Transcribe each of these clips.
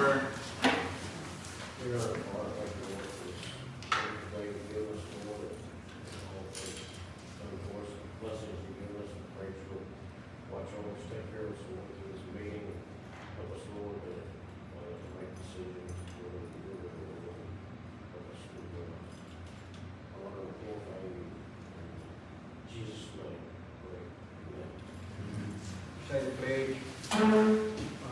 adjourned. We're gonna, like the workers, they give us the Lord, and all the, of course, blessings you give us, and praise for, watch over us, take care of us, Lord, through this meeting, help us, Lord, to make decisions, whether we do it or not. Help us to, I want to glorify you, in Jesus' name, pray, amen. Say the pledge.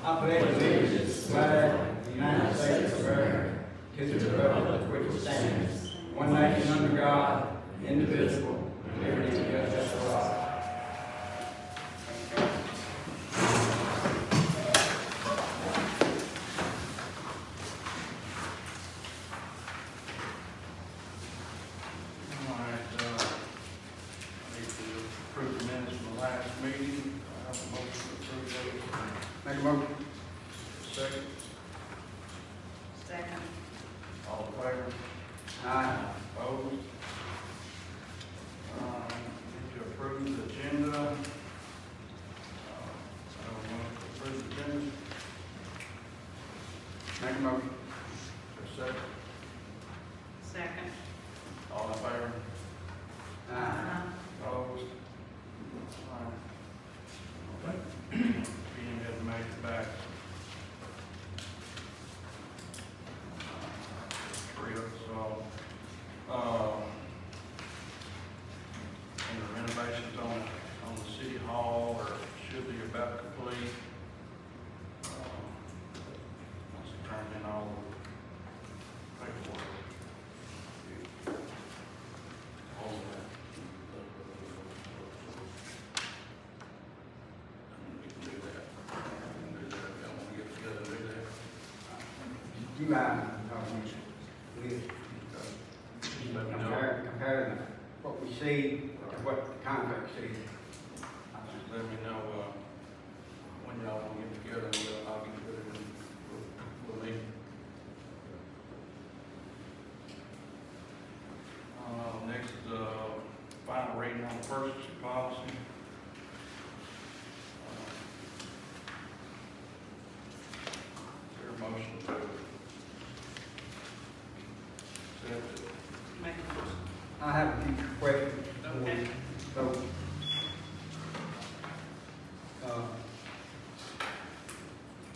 I pledge allegiance to the flag of the United States of America, to the republic which stands, one nation under God, indivisible, with liberty and justice for all. All right, I need to approve the minutes from the last meeting. I have a motion to approve those. Make a motion. Second, Second. all in favor? Aye. Opposed? Need to approve the agenda. I don't want to approve the agenda. Make a motion. Second, Second. all in favor? Aye. Opposed? All right. Being had made it back. Three of us all. And the renovations on the city hall are, should be about complete. Once it turns in all the paperwork. All of that. We can do that. We can do that. I want to get together and do that. You mind, please, Just let me know. compare what we see to what the contract sees. Just let me know, when y'all want to get together, and I'll get together and we'll meet. Next is, final reading on the purchasing policy. Is there a motion to approve? Accept it. Make a motion. I have a few questions. Okay. So,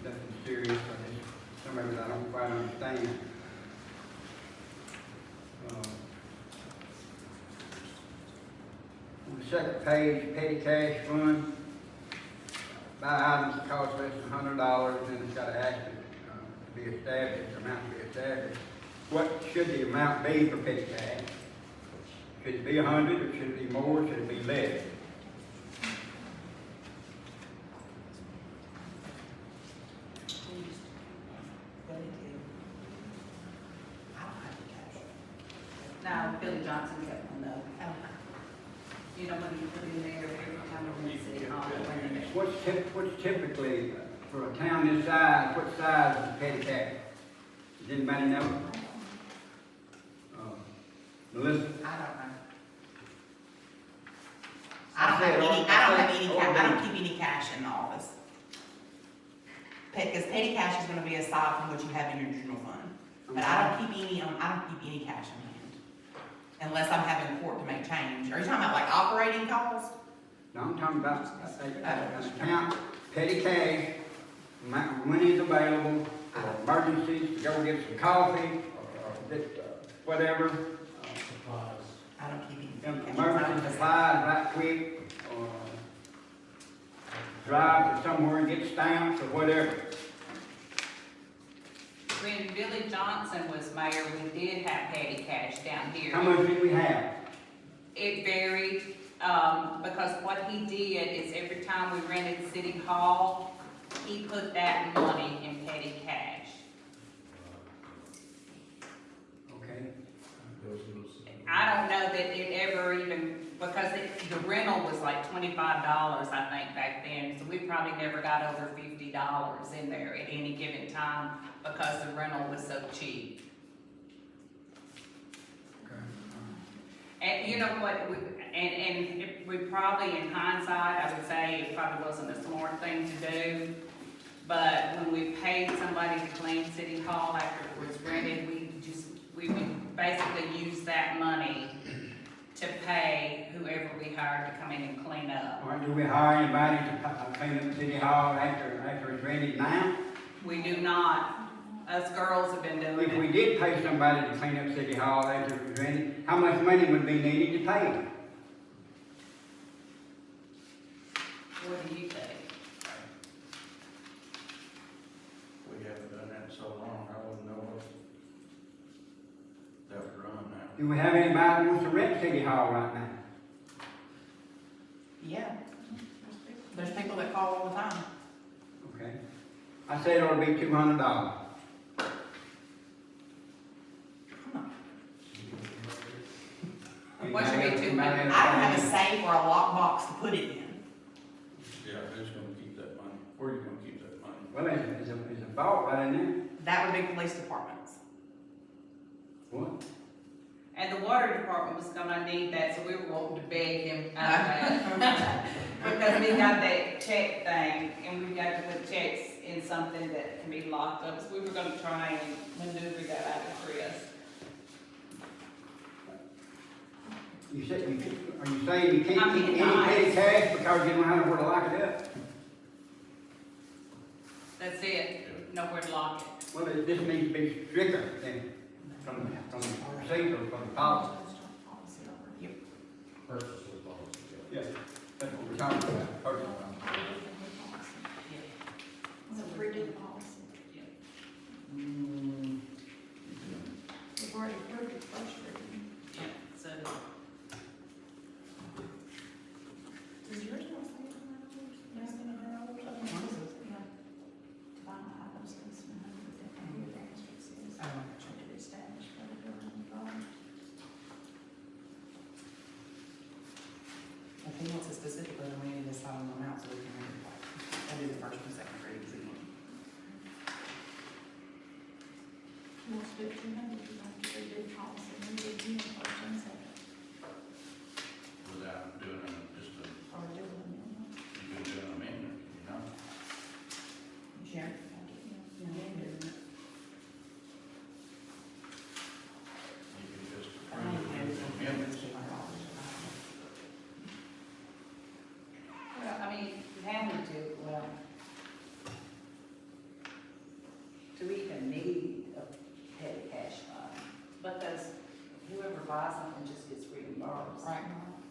nothing serious, I just, some of it I don't quite understand. On the second page, petty cash fund, buy items that cost less than $100, and it's got to ask it to be established, amount to be established. What should the amount be for petty cash? Should it be 100, or should it be more, should it be less? No, Billy Johnson kept one though. You know, when you put in there every time we're in the city hall. when they- What's typically, for a town this size, what size is petty cash? Does anybody know? Melissa? I don't know. I don't keep any cash in the office. Because petty cash is gonna be aside from what you have in your general fund. But I don't keep any cash in hand. Unless I'm having court to make change. Are you talking about like operating costs? No, I'm talking about an account, petty cash, money is available for emergencies, to go get some coffee, or whatever. I don't keep any cash. Emergency supplies right quick, or drive to somewhere and get stamps or whatever. When Billy Johnson was mayor, we did have petty cash down here. How much do we have? It varied, because what he did is every time we rented City Hall, he put that money in petty cash. Okay. I don't know that it ever even, because the rental was like $25, I think, back then, so we probably never got over $50 in there at any given time, because the rental was so cheap. And you know what, we probably, in hindsight, I would say it probably wasn't a smart thing to do, But when we paid somebody to clean City Hall after it was rented, we would basically use that money to pay whoever we hired to come in and clean up. Or do we hire anybody to clean up City Hall after it's rented now? We do not, us girls have been doing If we it. did pay somebody to clean up City Hall after it was rented, how much money would be needed to pay them? What do you think? We haven't done that in so long, I wouldn't know what that would run now. Do we have anybody who wants to rent City Hall right now? Yeah. There's people that call all the time. Okay. I said it ought to be $200. What should be $200? I don't have a safe or a lockbox to put it in. Yeah, who's gonna keep that money? Where are you gonna keep that money? Well, there's a vault right in there. That would be police departments. What? And the water department was gonna need that, so we were wanting to beg him out of that. Because we got that check thing, and we got to put checks in something that can be locked up, so we were gonna try and maneuver that out of Chris. You said, are you saying you can't I'm keep being any petty nice. cash because you don't have nowhere to lock it up? That's it, nowhere to lock it. Well, this needs to be stricter than from the procedure, from the policy. Yep. Purchases policy, yeah. Yeah, that's what we're talking about, purchase policy. So redo the policy. Mm, We've already approved it first reading. Yeah, so, Does yours not say $100? Less than $100? Yeah. To buy items less than $100, that can be the asterisk says. To be established by the government body. If he wants it specifically, then we need to decide on the amount so we can read it. And do the first and second readings again. Most of it, $200, you have to redo the policy, and redo it again, first and second, Without doing just a, or do it amendment. you could do an amendment, you know? Sharon? You could just approve the amendments. well, I mean, you have to, well, do we even need a petty cash fund? Because whoever buys something just gets reimbursed. Right,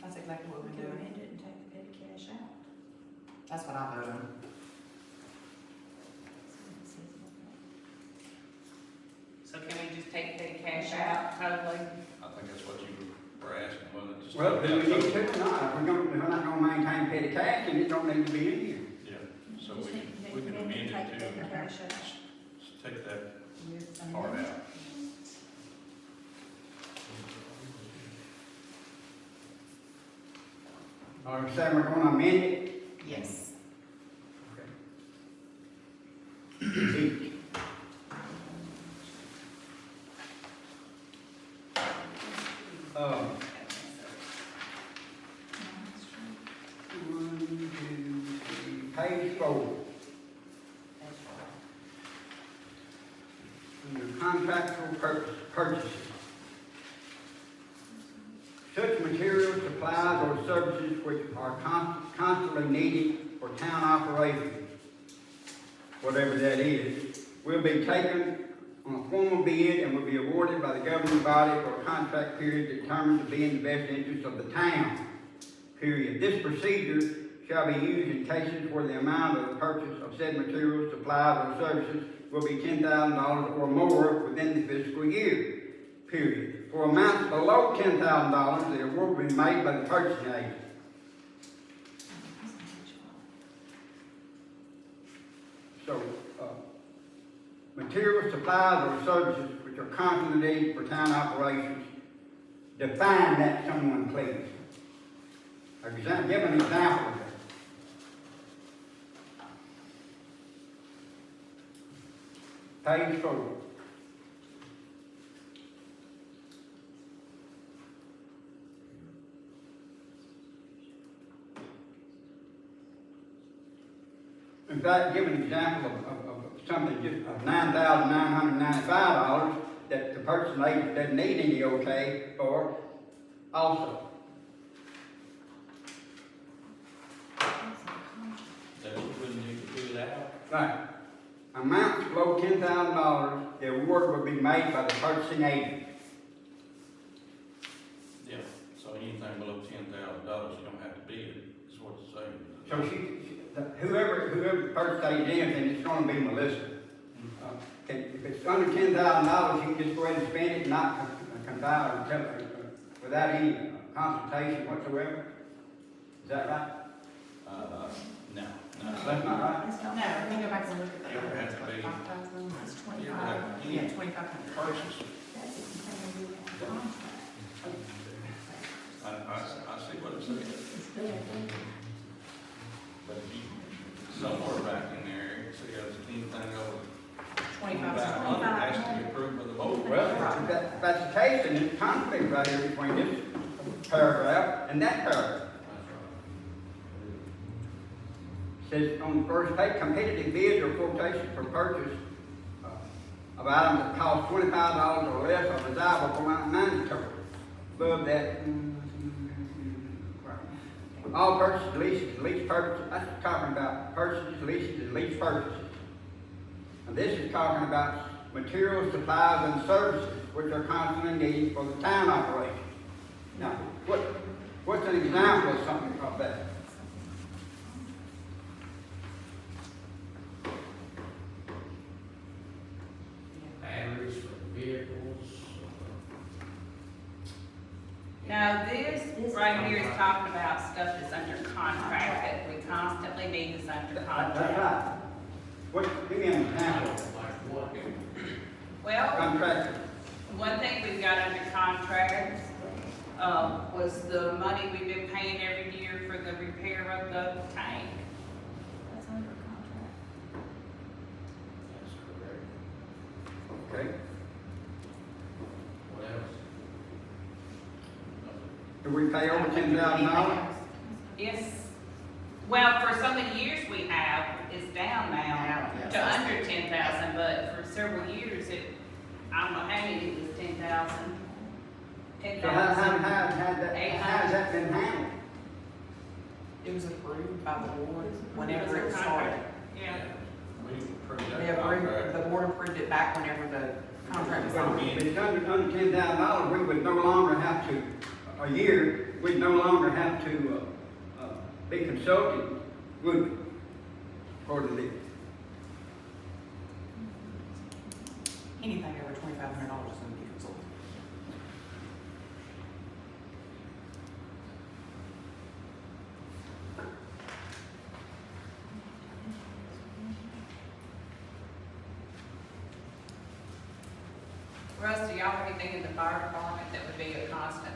that's exactly what We we're could doing. amend it and take the petty cash out. That's what I voted on. So can we just take petty cash out totally? I think that's what you were asking, wasn't it? Just Well, take do we out need total. to or not? If we're not gonna maintain petty cash, then it don't need to be in here. Yeah, so Just we need- can need to amend take it the petty to, cash out. take that Yes. part out. Or you say we're gonna amend it? Yes. Each. One, two, three, page 4. Under contractual purchases. Such materials, supplies, or services which are constantly needed for town operations, whatever that is, will be taken on a formal bid and will be awarded by the governing body for a contract period determined to be in the best interest of the town, period. This procedure shall be used in cases where the amount of the purchase of said materials, supplies, or services will be $10,000 or more within the fiscal year, period. For amounts below $10,000, the award will be made by the purchasing agent. So, materials, supplies, or services which are constantly needed for town operations, define that someone, please. Give an example of that. Page 4. In give an example of something just of $9,995 that the person agent doesn't need any okay for also. That we wouldn't need to do that. Right. Amounts below $10,000, the award will be made by the purchasing agent. Yeah, so anything below $10,000, you don't have to bid, is what it's saying. So whoever purchasing agent, then it's gonna be Melissa. If it's under $10,000, you can just go ahead and spend it, and not confide or tell her, without any consultation whatsoever? Is that right? No. That's not right? It's not- No, let me go back and look at that. It would have to be- 25,000? It's You 25. have Yeah, any 2,500. purchase, That's if you can't do that contract. I see what it's saying, It's there. but you, somewhere back in there, it says anything over 25,000. $2,500 has to be approved by the board. Well, if that's the case, then it's conflict right here between this paragraph and that paragraph. Says on the first page, competitive bids or quotations for purchase of items that cost $25 or less are desirable for mandatory. Above that, all purchases, leases, lease purchases, that's talking about purchases, leases, and lease purchases. And this is talking about materials, supplies, and services which are constantly needed for the town operations. Now, what's an example of something of that? Batteries for vehicles. Now, this right here is talking about stuff that's under contract, that we constantly need is under That's contract. right. Give me an example. Like what? Well, Contractor. one thing we've got under contract, was the money we've been paying every year for the repair of the tank. That's under contract. That's correct. Okay. What else? Do we pay over $10,000? Yes. Well, for some of the years we have, it's down now Now, yes. to under 10,000, but for several years, I don't know how many, it was 10,000. So how has that been handled? It was approved by the board whenever it started. Yeah. We approved They that approved, contract. the board approved it back whenever the contract was If on. it's under $10,000, we would no longer have to, a year, we'd no longer have to, be consulted, would we? According to this. Anything over $2,500 is going to be consulted. Russ, do y'all have anything in the fire department that would be a constant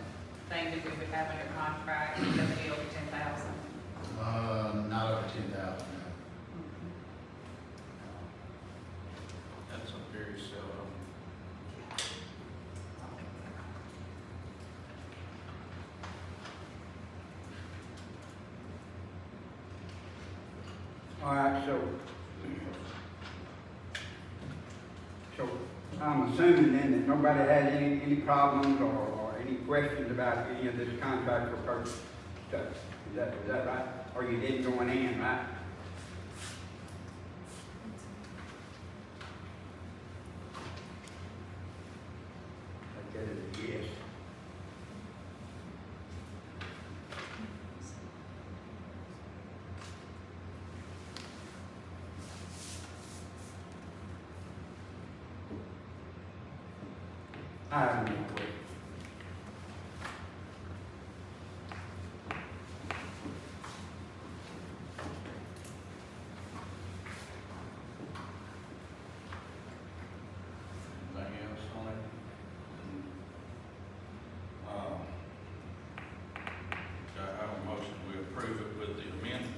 thing that we would have under contract, that would be over 10,000? Not over 10,000, no. That's a very seldom. All right, so I'm assuming then that nobody has any problems or any questions about any of this contract or purchase stuff. Is that right? Or you didn't going in, right? I get it, yes. I have no questions. Anything else on it? I have a motion, we approve it with the amendment.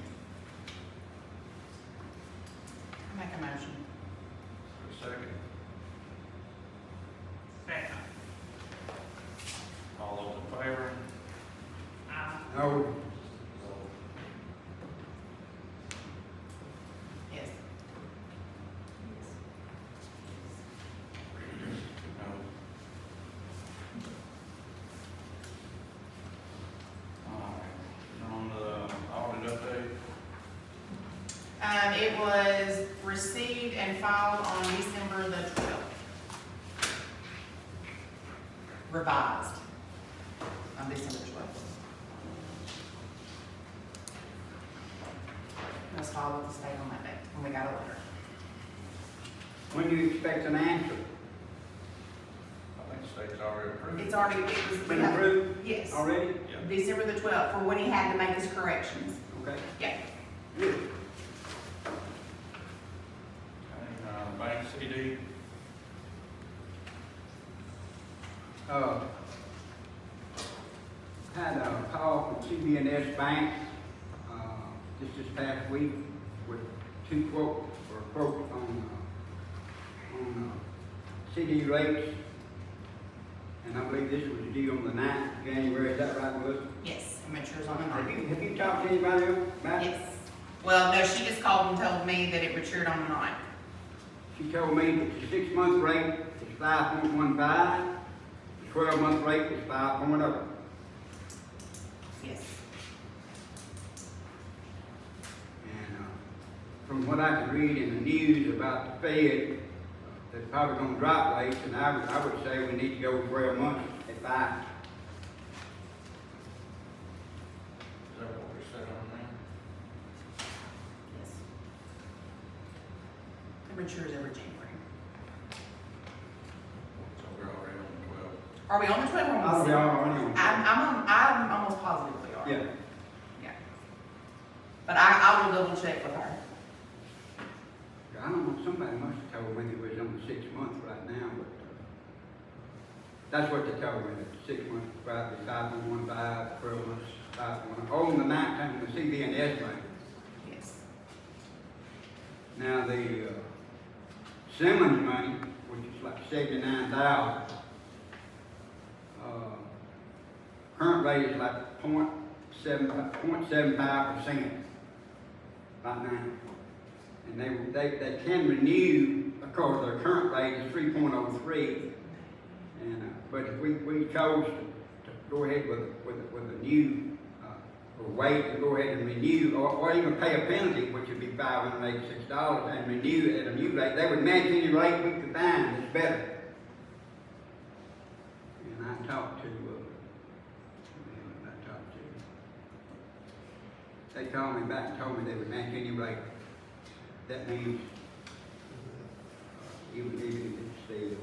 Make a motion. For a second. Second. it was received and filed on December the 12th. Revised on December 12th. It was filed with the state on that day, when we got a letter. When do you expect an answer? I think the state's already approved. It's already, it was. Been approved Yes, already? Yeah. December the 12th, for when he had to make his corrections. Okay. Yeah. Good. And, bank CD, Had a call from CB&S Bank, just this past week with two quotes, or a quote on CD rates. And I believe this was due on the 9th of January, is that right, Melissa? Yes, it matures on the Have 9th. you talked to anybody else about it? Yes. Well, no, she just called and told me that it matured on the 9th. She told me that the 6-month rate is 5.15, the 12-month rate is 5.0. Yes. And from what I could read in the news about the Fed, they're probably gonna drop rates, and I would say we need to go 12 months at 5. is that what we said on there? Yes. It matures every January. So we're already on the 12th. Are we on the 12th or on the Oh, we 6th? are on it. I'm almost positive we are. Yeah, Yeah. But I will double check with her. I don't know, somebody must have told me it was on the 6 month right now, but that's what they told me, that the 6 month rate is 5.15, 12 months 5.0. Oh, on the 19th, the CB&S bank. Yes. Now, the Simmons money, which is like 79,000, current rate is like 0.75% right now. And they can renew, of course, their current rate is 3.03. And, but if we chose to go ahead with a new, or wait to go ahead and renew, or even pay a penalty, which would be $586, and renew at a new rate, they would match any rate we could find that's better. And I talked to, they called me back and told me they would match any rate. That means, even if it's the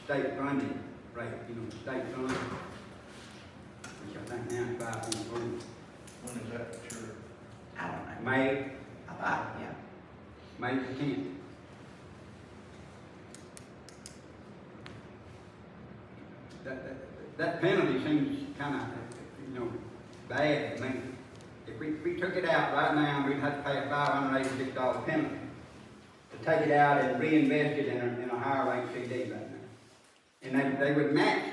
state funding rate, state funding, which I think now is 5.4. When is that mature? I don't know. May, I thought, yeah. May the 10th. That penalty seems kind of, bad to me. If we took it out right now, we'd have to pay a $586 penalty to take it out and reinvest it in a higher rate CD right now. And they would match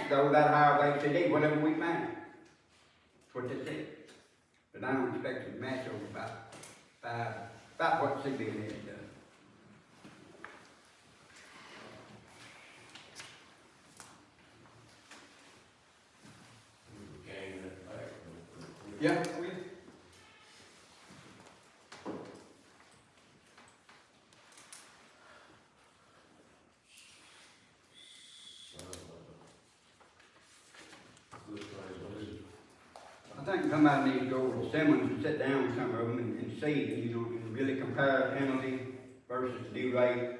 though that higher rate CD, whatever we find. That's what they said. But I don't expect them to match over about what CBN does. We gained that back. Yeah. I think somebody needs to go over to Simmons and sit down with some of them and see, and really compare penalty versus new rate.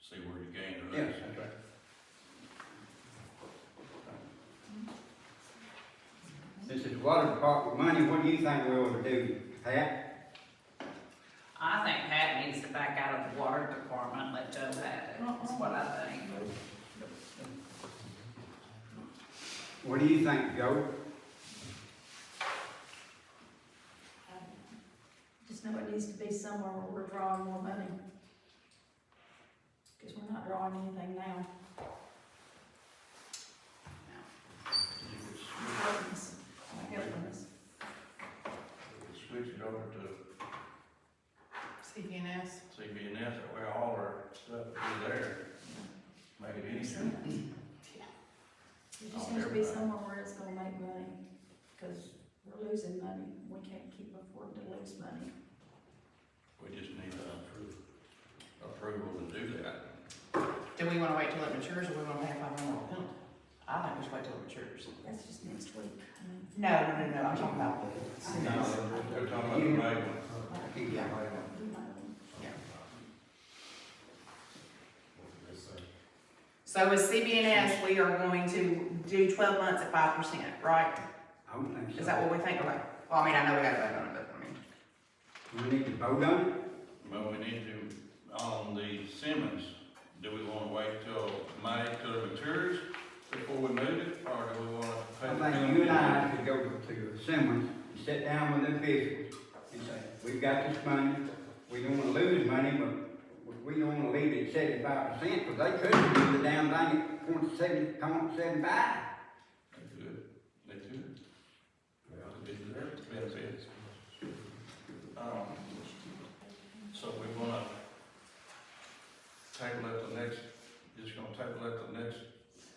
See where you gained or Yes, less. that's right. This is water department money, what do you think we ought to do, Pat? I think Pat needs to back out of the water department, let Joe have it, that's what I think. What do you think, Joe? Just know it needs to be somewhere where we're drawing more money. Because we're not drawing anything now. Helping us, helping us. Switch it over to CPNS. CB&S, that way all our stuff is there. Make it easier. It just needs to be somewhere where it's gonna make money, because We're losing money, we can't keep affording to lose money. We just need approval to do that. Do we wanna wait till it matures, or we wanna have our own penalty? I think we should wait till it matures. That's just next week, I mean. No, I'm talking about. They're talking about the May one. Keep Yeah. that. So with CBNS, we are going to do 12 months at 5%, right? I don't think so. Is that what we think? Okay. Well, I mean, I know we gotta vote on it, but I mean. We need to vote on it? Well, we need to, on the Simmons, do we wanna wait till May till it matures before we move it, or do we wanna pay the I penalty? think you and I should go to Simmons and sit down with the officials and say, we've got this money, we don't wanna lose money, but we don't wanna leave it at 75%, because they could do the damn thing at 0.75. They could, they could. It benefits. So we wanna table at the next, just gonna table at the next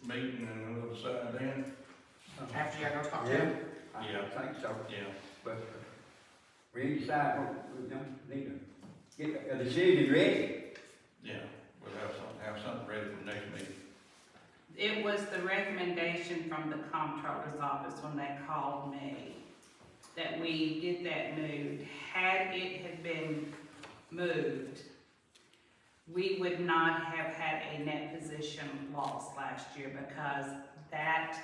meeting and then we'll decide then? After y'all go talk to Yeah, them. I think so, Yeah. but we need to decide, we don't need to get a decision ready. Yeah, we'll have something ready for the next meeting. It was the recommendation from the comptroller's office when they called me that we get that moved. Had it had been moved, we would not have had a net position loss last year because that,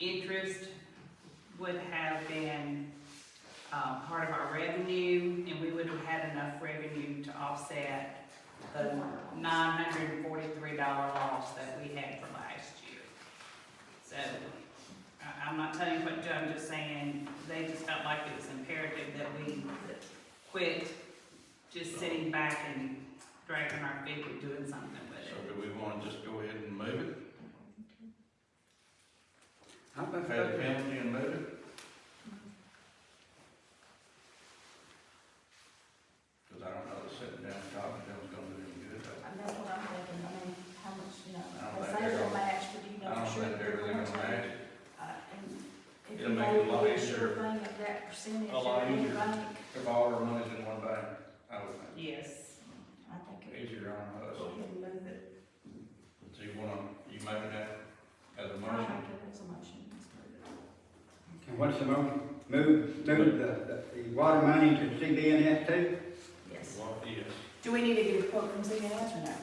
interest would have been, part of our revenue, and we would have had enough revenue to offset the $943 loss that we had for last year. So, I'm not telling you what to do, I'm just saying, they just felt like it was imperative that we quit just sitting back and dragging our feet with doing something with So it. do we wanna just go ahead and move it, How about pay the penalty and move it? Cause I don't know, sitting down and talking to them's gonna do any good. And that's what I'm thinking, I mean, how much, you know, I don't they think say they're they'll gonna- match, but do you I know don't for sure think that they're they're going gonna to? match it. And if It'll you make it a lot know, easier. sure thing of that percentage, A lot in the easier. bank, If all our money's in one bank, I would think, Yes. I think it, easier on us. go ahead and move it. Do you wanna, you making that as a I motion? think it is a motion, let's move it. What's the motion? Move the water money to CBNS too? Yes. Well, yes. Do we need to get a quote from CBNS or no?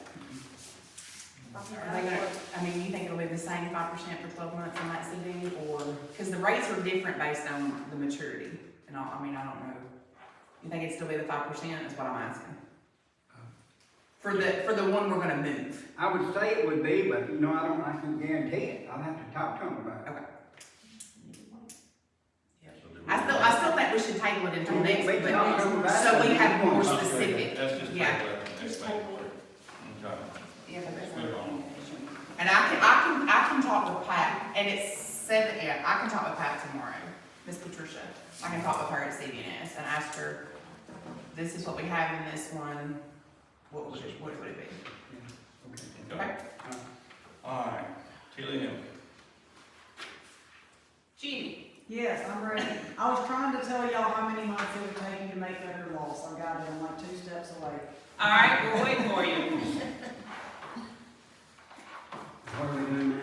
Are they gonna, I mean, you think it'll be the same 5% for 12 months on that CD, or, because the rates are different based on the maturity, and all, I mean, I don't know. You think it'd still be the 5% is what I'm asking? For the one we're gonna move? I would say it would be, but you know, I can't guarantee it. I'll have to talk to them about it. Okay. So do we- I still think we should table it until next, We but, talk to them about it. so we have more Let's just specific. Let's just Yeah. table it to next Just meeting. table it. Okay. Yeah, but that's Move on. And I can talk with Pat, and it's 7, yeah, I can talk with Pat tomorrow, Miss Patricia. I can talk with her at CBNS and ask her, this is what we have in this one, what would it be? Okay. All right, Tilly, Judy, Yes, I'm ready. I was trying to tell y'all how many months it would take you to make up your loss. I got it, I'm like 2 steps away. all right, we're waiting for you. What are we doing now?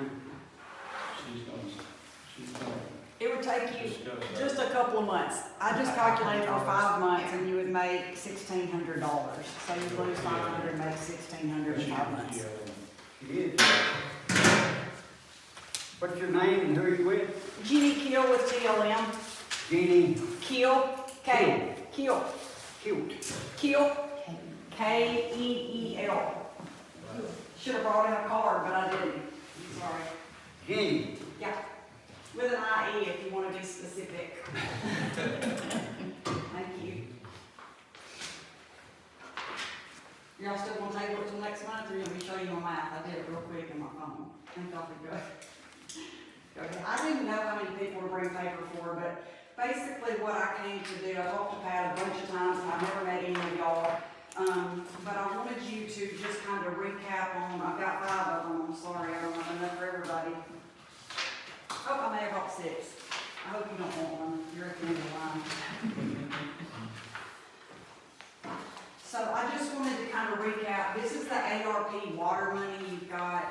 she's gonna It would take you discuss that. just a couple of months. I just calculated for 5 months and you would make $1,600. So you lose 500 and make 1,600 in 5 months. It is. What's your name and who are you with? Jeannie Keel with TLM. Jeannie Keel, K, Keel, Cute. Keel, K-E-E-L. Should have brought in a card, but I didn't. Sorry. Jeannie. Yeah, with an IE if you want to be specific. Thank you. Y'all still want to table it till next month, or you want me to show you my math? I did it real quick in my phone. I think I'll be good. Okay, I didn't know how many people to bring paper for, but basically what I came to do, I talked to Pat a bunch of times, and I've never met any of y'all. But I wanted you to just kind of recap on, I've got 5 of them, I'm sorry, I don't have enough for everybody. Oh, I may have brought 6. I hope you don't want one, you're at the end of the line. So I just wanted to kind of recap, this is the ARP water money. You've got,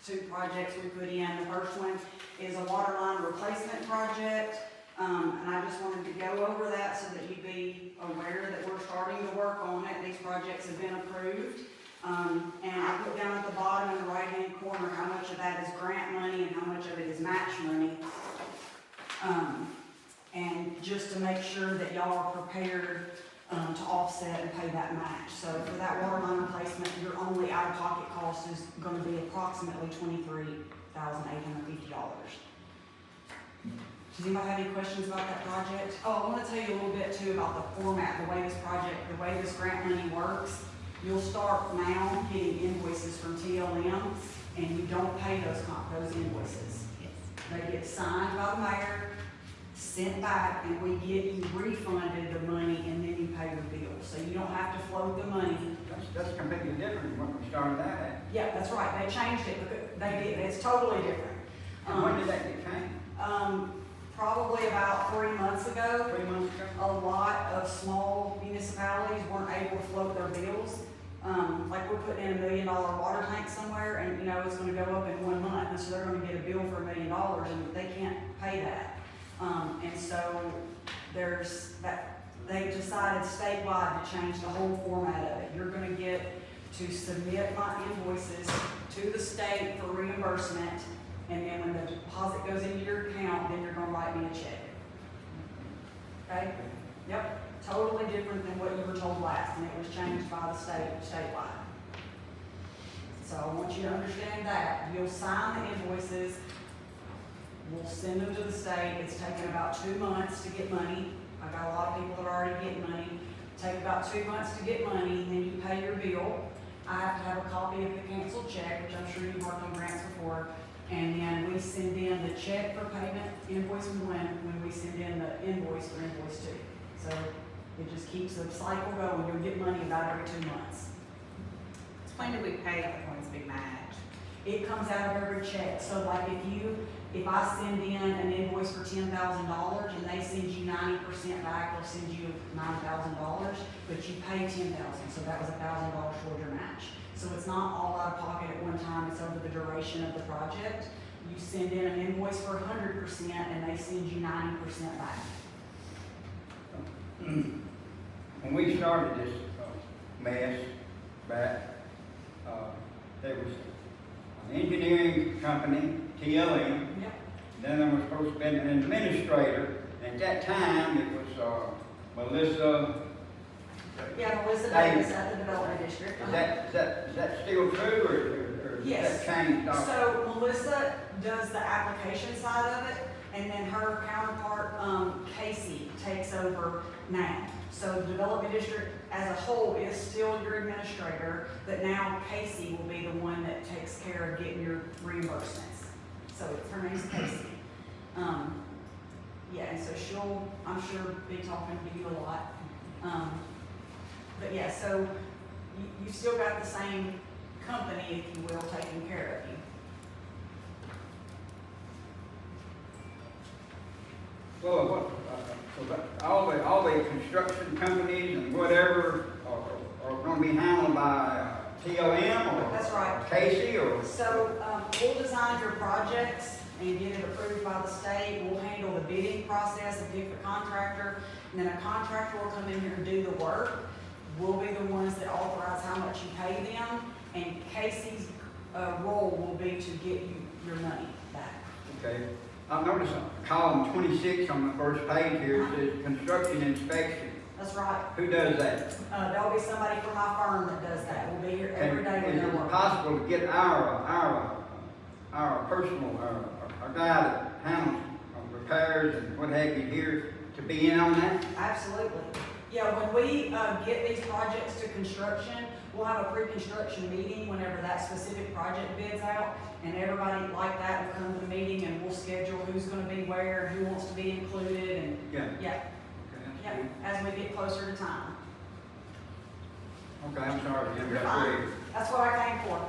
two projects we put in. The first one is a water line replacement project. And I just wanted to go over that so that you'd be aware that we're starting to work on it. These projects have been approved. And I put down at the bottom in the right-hand corner how much of that is grant money and how much of it is match money. And just to make sure that y'all are prepared to offset and pay that match. So for that water line replacement, your only out-of-pocket cost is gonna be approximately $23,850. Does anybody have any questions about that project? Oh, I wanna tell you a little bit too about the format, the way this grant money works. You'll start now getting invoices from TLM, and you don't pay those invoices. They get signed by the mayor, sent back, and we get you refunded the money, and then you pay your bill. So you don't have to float the money. That's completely different from what we started out at. Yeah, that's right, they changed it, because they did, it's totally different. And when did that get changed? Probably about 3 months ago. 3 months ago? A lot of small municipalities weren't able to float their bills. Like we're putting in $1 million water tank somewhere, and you know, it's gonna go up in 1 month, and so they're gonna get a bill for $1 million, and they can't pay that. And so there's that, they decided statewide to change the whole format of it. You're gonna get to submit my invoices to the state for reimbursement, and then when the deposit goes into your account, then you're gonna write me a check. Okay? Yep, totally different than what you were told last, and it was changed by the statewide. So I want you to understand that. You'll sign the invoices, we'll send them to the state. It's taken about 2 months to get money. I got a lot of people that are already getting money. Take about 2 months to get money, then you pay your bill. I have to have a copy of the canceled check, which I'm sure you've worked on grants before. And then we send in the check for payment, invoice when we send in the invoice for invoice 2. So it just keeps the cycle going. You'll get money about every 2 months. So when do we pay the Hornsby match? It comes out of every check. So like if I send in an invoice for $10,000 and they send you 90% back, they'll send you $9,000, but you pay $10,000, so that was $1,000 toward your match. So it's not all out of pocket at one time, it's over the duration of the project. You send in an invoice for 100% and they send you 90% back. When we started this mess back, there was an engineering company, TLM, Yep. then there was supposed to be an administrator, and at that time, it was Melissa. Yeah, Melissa Davis. Davis at the Development District. Is that still true, or has Yes. that changed? So Melissa does the application side of it, and then her counterpart, Casey, takes over now. So the Development District as a whole is still your administrator, but now Casey will be the one that takes care of getting your reimbursements. So her name's Casey. Yeah, and so she'll, I'm sure, be talking to you a lot. But yeah, so you've still got the same company, if you will, taking care of you. Well, all the construction companies and whatever are gonna be handled by TLM or? That's right. Casey or? So, we'll design your projects and get it approved by the state. We'll handle the bidding process and pick the contractor. And then a contractor will come in here and do the work. We'll be the ones that authorize how much you pay them. And Casey's, role will be to get you your money back. Okay. I noticed column 26 on the first page here, it says construction inspection. That's right. Who does that? There'll be somebody from my firm that does that. We'll be here every day with Is their it work. possible to get our personal, our guy that handles repairs and what have you here to be in on that? Absolutely. Yeah, when we get these projects to construction, we'll have a pre-construction meeting whenever that specific project bids out, and everybody like that will come to the meeting, and we'll schedule who's gonna be where, who wants to be included, and, Yeah. yeah, Okay, yeah, that's as we get closer to time. good. Okay, I'm sorry, Jim, You're that's fine. weird. That's what I came for.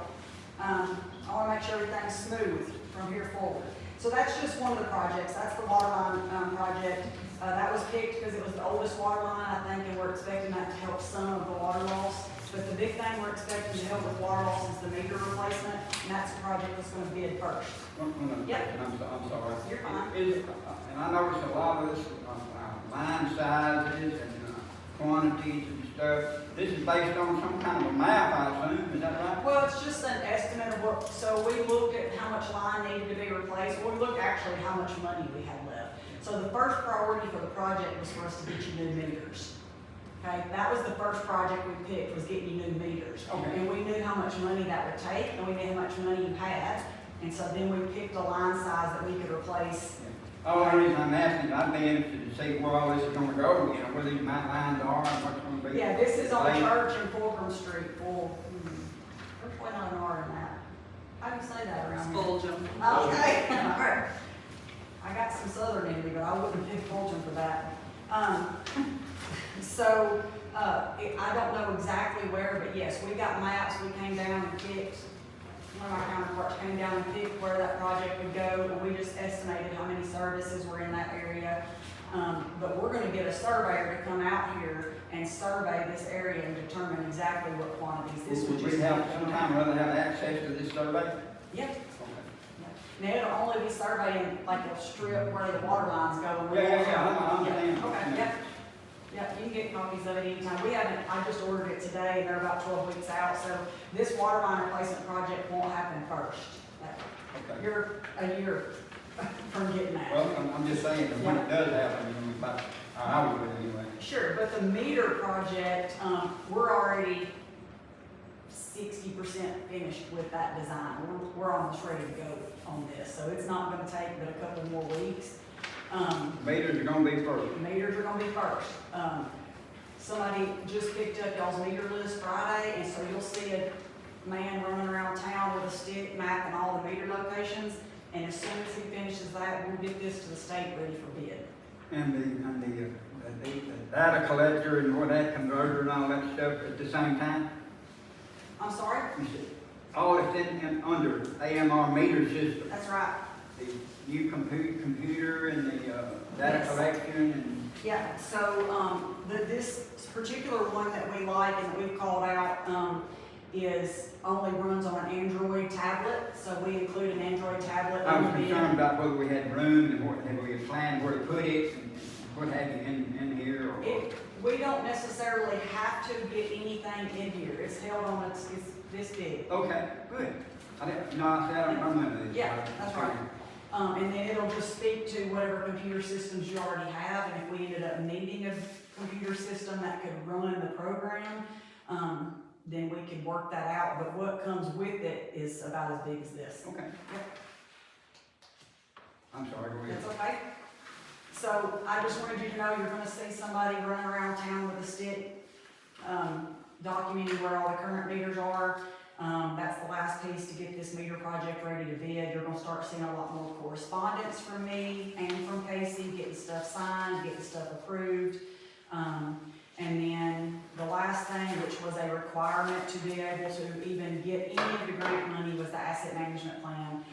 I wanna make sure everything's smooth from here forward. So that's just one of the projects, that's the water line, project. That was picked because it was the oldest water line, I think, and we're expecting that to help some of the water loss. But the big thing we're expecting to help with water loss is the meter replacement, and that's the project that's gonna bid first. One other Yep. question, I'm sorry. You're fine. And I noticed a lot of this, line sizes and quantities and stuff. This is based on some kind of a map, I assume, is that right? Well, it's just an estimate of what, so we looked at how much line needed to be replaced, well, we looked actually how much money we had left. So the first priority for the project was for us to get you new meters. Okay, that was the first project we picked, was getting you new meters. Okay. And we knew how much money that would take, and we knew how much money you had, and so then we picked a line size that we could replace. Oh, the reason I'm asking, is I'd be interested to see where all this is gonna go, you know, where these lines are and what's gonna be. Yeah, this is on laid. Church and Fulcrum Street, there's probably not an R in that. How do you say that around here? Fulgham. Okay, alright. I got some southern in me, but I wouldn't pick Fulton for that. I don't know exactly where, but yes, we got maps, we came down and picked, one of our counterparts came down and picked where that project would go, and we just estimated how many services were in that area. But we're gonna get a surveyor to come out here and survey this area and determine exactly what quantities this would Would just. we have, sometime rather have access to this survey? Yep. Okay. Now, it'll only be surveying like a strip where the water lines go. And we Yeah, won't have- I understand. Okay, yep. Yep, you can get copies of it anytime. We haven't, I just ordered it today, and they're about 12 weeks out, so this water line replacement project won't happen first. Okay. You're a year from getting that. Well, I'm just saying, that when it does happen, you know, about, I would anyway. Sure, but the meter project, we're already 60% finished with that design. We're almost ready to go on this, so it's not gonna take but a couple more weeks. Meters are gonna be first. Meters are gonna be first. Somebody just picked up y'all's meter list Friday, and so you'll see a man running around town with a stick mapping all the meter locations. And as soon as he finishes that, we'll get this to the state ready for bid. And the data collector and all that converter and all that stuff at the same time? I'm sorry? You said, all it's in under AMR meter system, That's right. the new computer and the data Yes. collection and. Yeah, so, this particular one that we like and that we've called out, is only runs on an Android tablet, so we include an Android tablet I in was the bid. concerned about whether we had room and what, and we had planned where to put it and what have you in here or. We don't necessarily have to get anything in here, it's held on, it's this big. Okay, good. I didn't, no, I said, I don't remember this. Yeah, that's right. And then it'll just speak to whatever computer systems you already have, and if we ended up needing a computer system that could run the program, then we could work that out, but what comes with it is about as big as this. Okay. Yep. I'm sorry, go ahead. That's okay. So I just wanted you to know you're gonna see somebody running around town with a stick, documenting where all the current meters are. That's the last piece to get this meter project ready to bid. You're gonna start seeing a lot more correspondence from me and from Casey, getting stuff signed, getting stuff approved. And then the last thing, which was a requirement to be able to even get any of the grant money, was the asset management plan.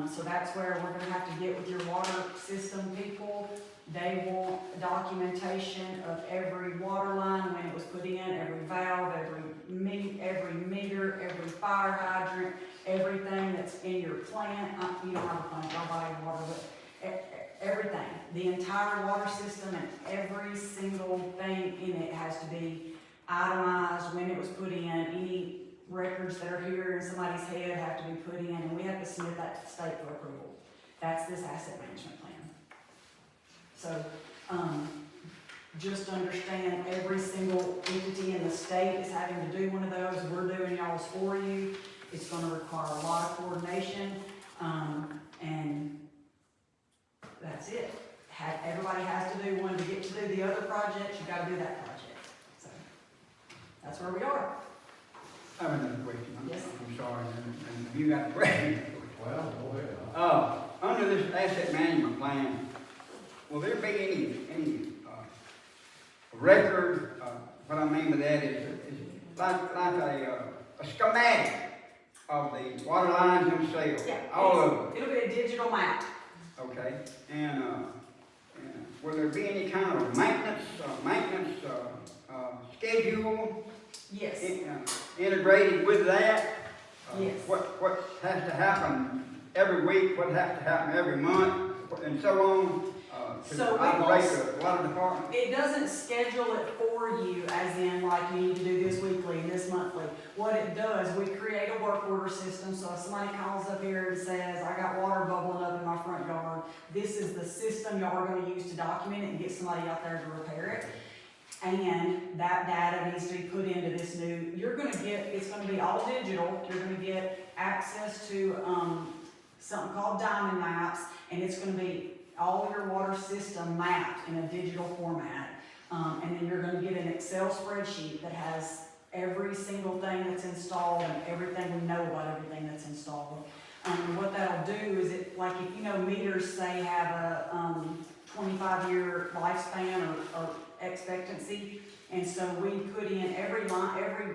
So that's where we're gonna have to get with your water system people. They want documentation of every water line, when it was put in, every valve, every meter, every fire hydrant, everything that's in your plant. You don't have a plant, y'all buy your water, but everything. The entire water system and every single thing in it has to be itemized, when it was put in, any records that are here in somebody's head have to be put in, and we have to submit that to the state for approval. That's this asset management plan. So, just understand every single entity in the state is having to do one of those. We're doing y'all's for you. It's gonna require a lot of coordination, and that's it. Everybody has to do one to get to do the other projects, you gotta do that project. So, that's where we are. I have another question. Yes. I'm sorry, and you got a question? Well, go ahead. Under this asset management plan, will there be any record, what I mean by that is like a schematic of the water lines themselves, Yeah, all of them? It'll be a digital map. Okay, and will there be any kind of maintenance schedule Yes, integrated with that? Yes. What has to happen every week, what has to happen every month, and so on, So to we operate will- the water department? it doesn't schedule it for you, as in like you need to do this weekly and this monthly. What it does, we create a work order system, so if somebody calls up here and says, I got water bubbling up in my front yard, this is the system y'all are gonna use to document it and get somebody out there to repair it. And that data needs to be put into this new, it's gonna be all digital, you're gonna get access to, something called Diamond Maps, and it's gonna be all your water system mapped in a digital format. And then you're gonna get an Excel spreadsheet that has every single thing that's installed and everything we know about everything that's installed. What that'll do is like if you know meters say have a 25-year lifespan or expectancy, and so we put in every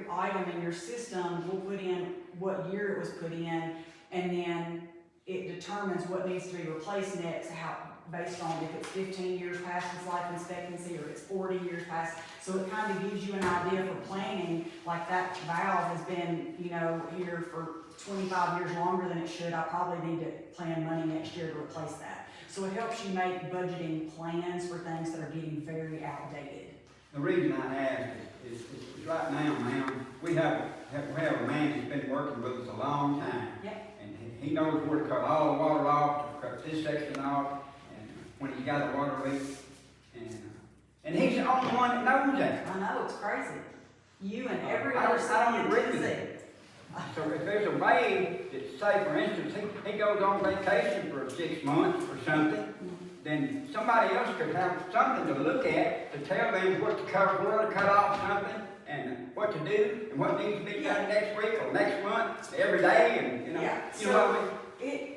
item in your system, we'll put in what year it was put in, and then it determines what needs to be replaced next, based on if it's 15 years past its life expectancy or it's 40 years past. So it kind of gives you an idea for planning, like that valve has been, here for 25 years longer than it should. I probably need to plan money next year to replace that. So it helps you make budgeting plans for things that are getting very outdated. The reason I ask is right now, ma'am, we have a man that's been working with us a long time. Yep. And he knows where to cut all the water off, to cut this section off, and when he's got a water leak. And he's the only one that knows that. I know, it's crazy. You and every I other don't city in agree with Tennessee. it. So if there's a way that, say for instance, he goes on vacation for 6 months or something, then somebody else could have something to look at to tell them what to cut, where to cut off something, and what to do, and what needs to be done next week or next month, every day, and Yeah, you know what I mean?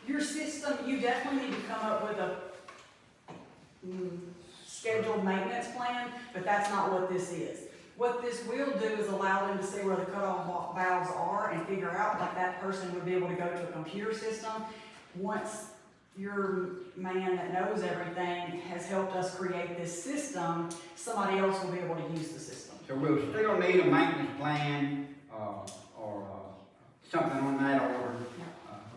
Your system, you definitely need to come up with a scheduled maintenance plan, but that's not what this is. What this will do is allow them to see where the cutoff valves are and figure out, like that person would be able to go to a computer system. Once your man that knows everything has helped us create this system, somebody else will be able to use the system. So we'll still need a maintenance plan, or something on that order,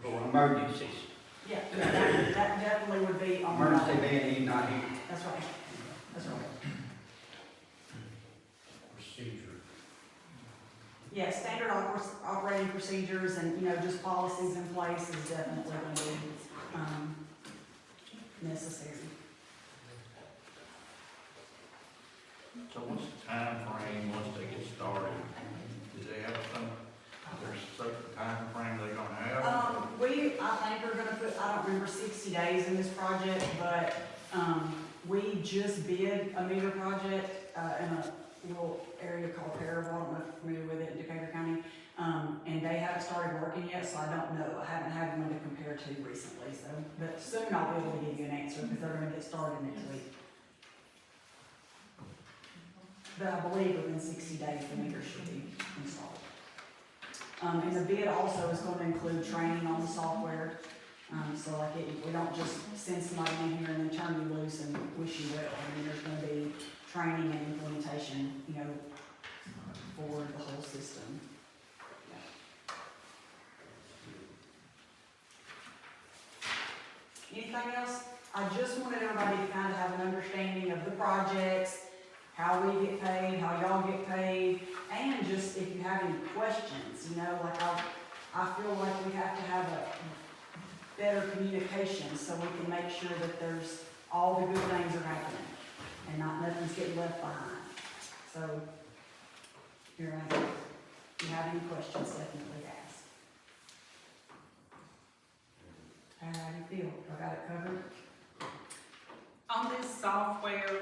for emergencies. Yeah, that definitely would be on the Emergency being he's not here. That's right, that's right. Procedure. Yeah, standard operating procedures and, just policies in place is definitely going to be necessary. So what's the time frame once they get started? Do they have there's a certain time frame they're gonna have? I think we're gonna put, I don't remember 60 days in this project, but, we just bid a meter project, in a little area called Paraval, I don't know if you're familiar with it, in Decatur County. And they haven't started working yet, so I don't know. I haven't had one to compare to recently, so, but soon I'll be able to give you an answer because they're gonna get started next week. But I believe within 60 days the meter should be installed. And the bid also is gonna include training on the software. So like we don't just send somebody in here and then turn you loose and wish you well. I mean, there's gonna be training and implementation, for the whole system. Anything else? I just wanted everybody to kind of have an understanding of the projects, how we get paid, how y'all get paid, and just if you have any questions, like I feel like we have to have a better communication so we can make sure that there's all the good things are happening and nothing's getting left behind. So, here I am. If you have any questions, definitely ask. How do you feel? I got it covered? On this software,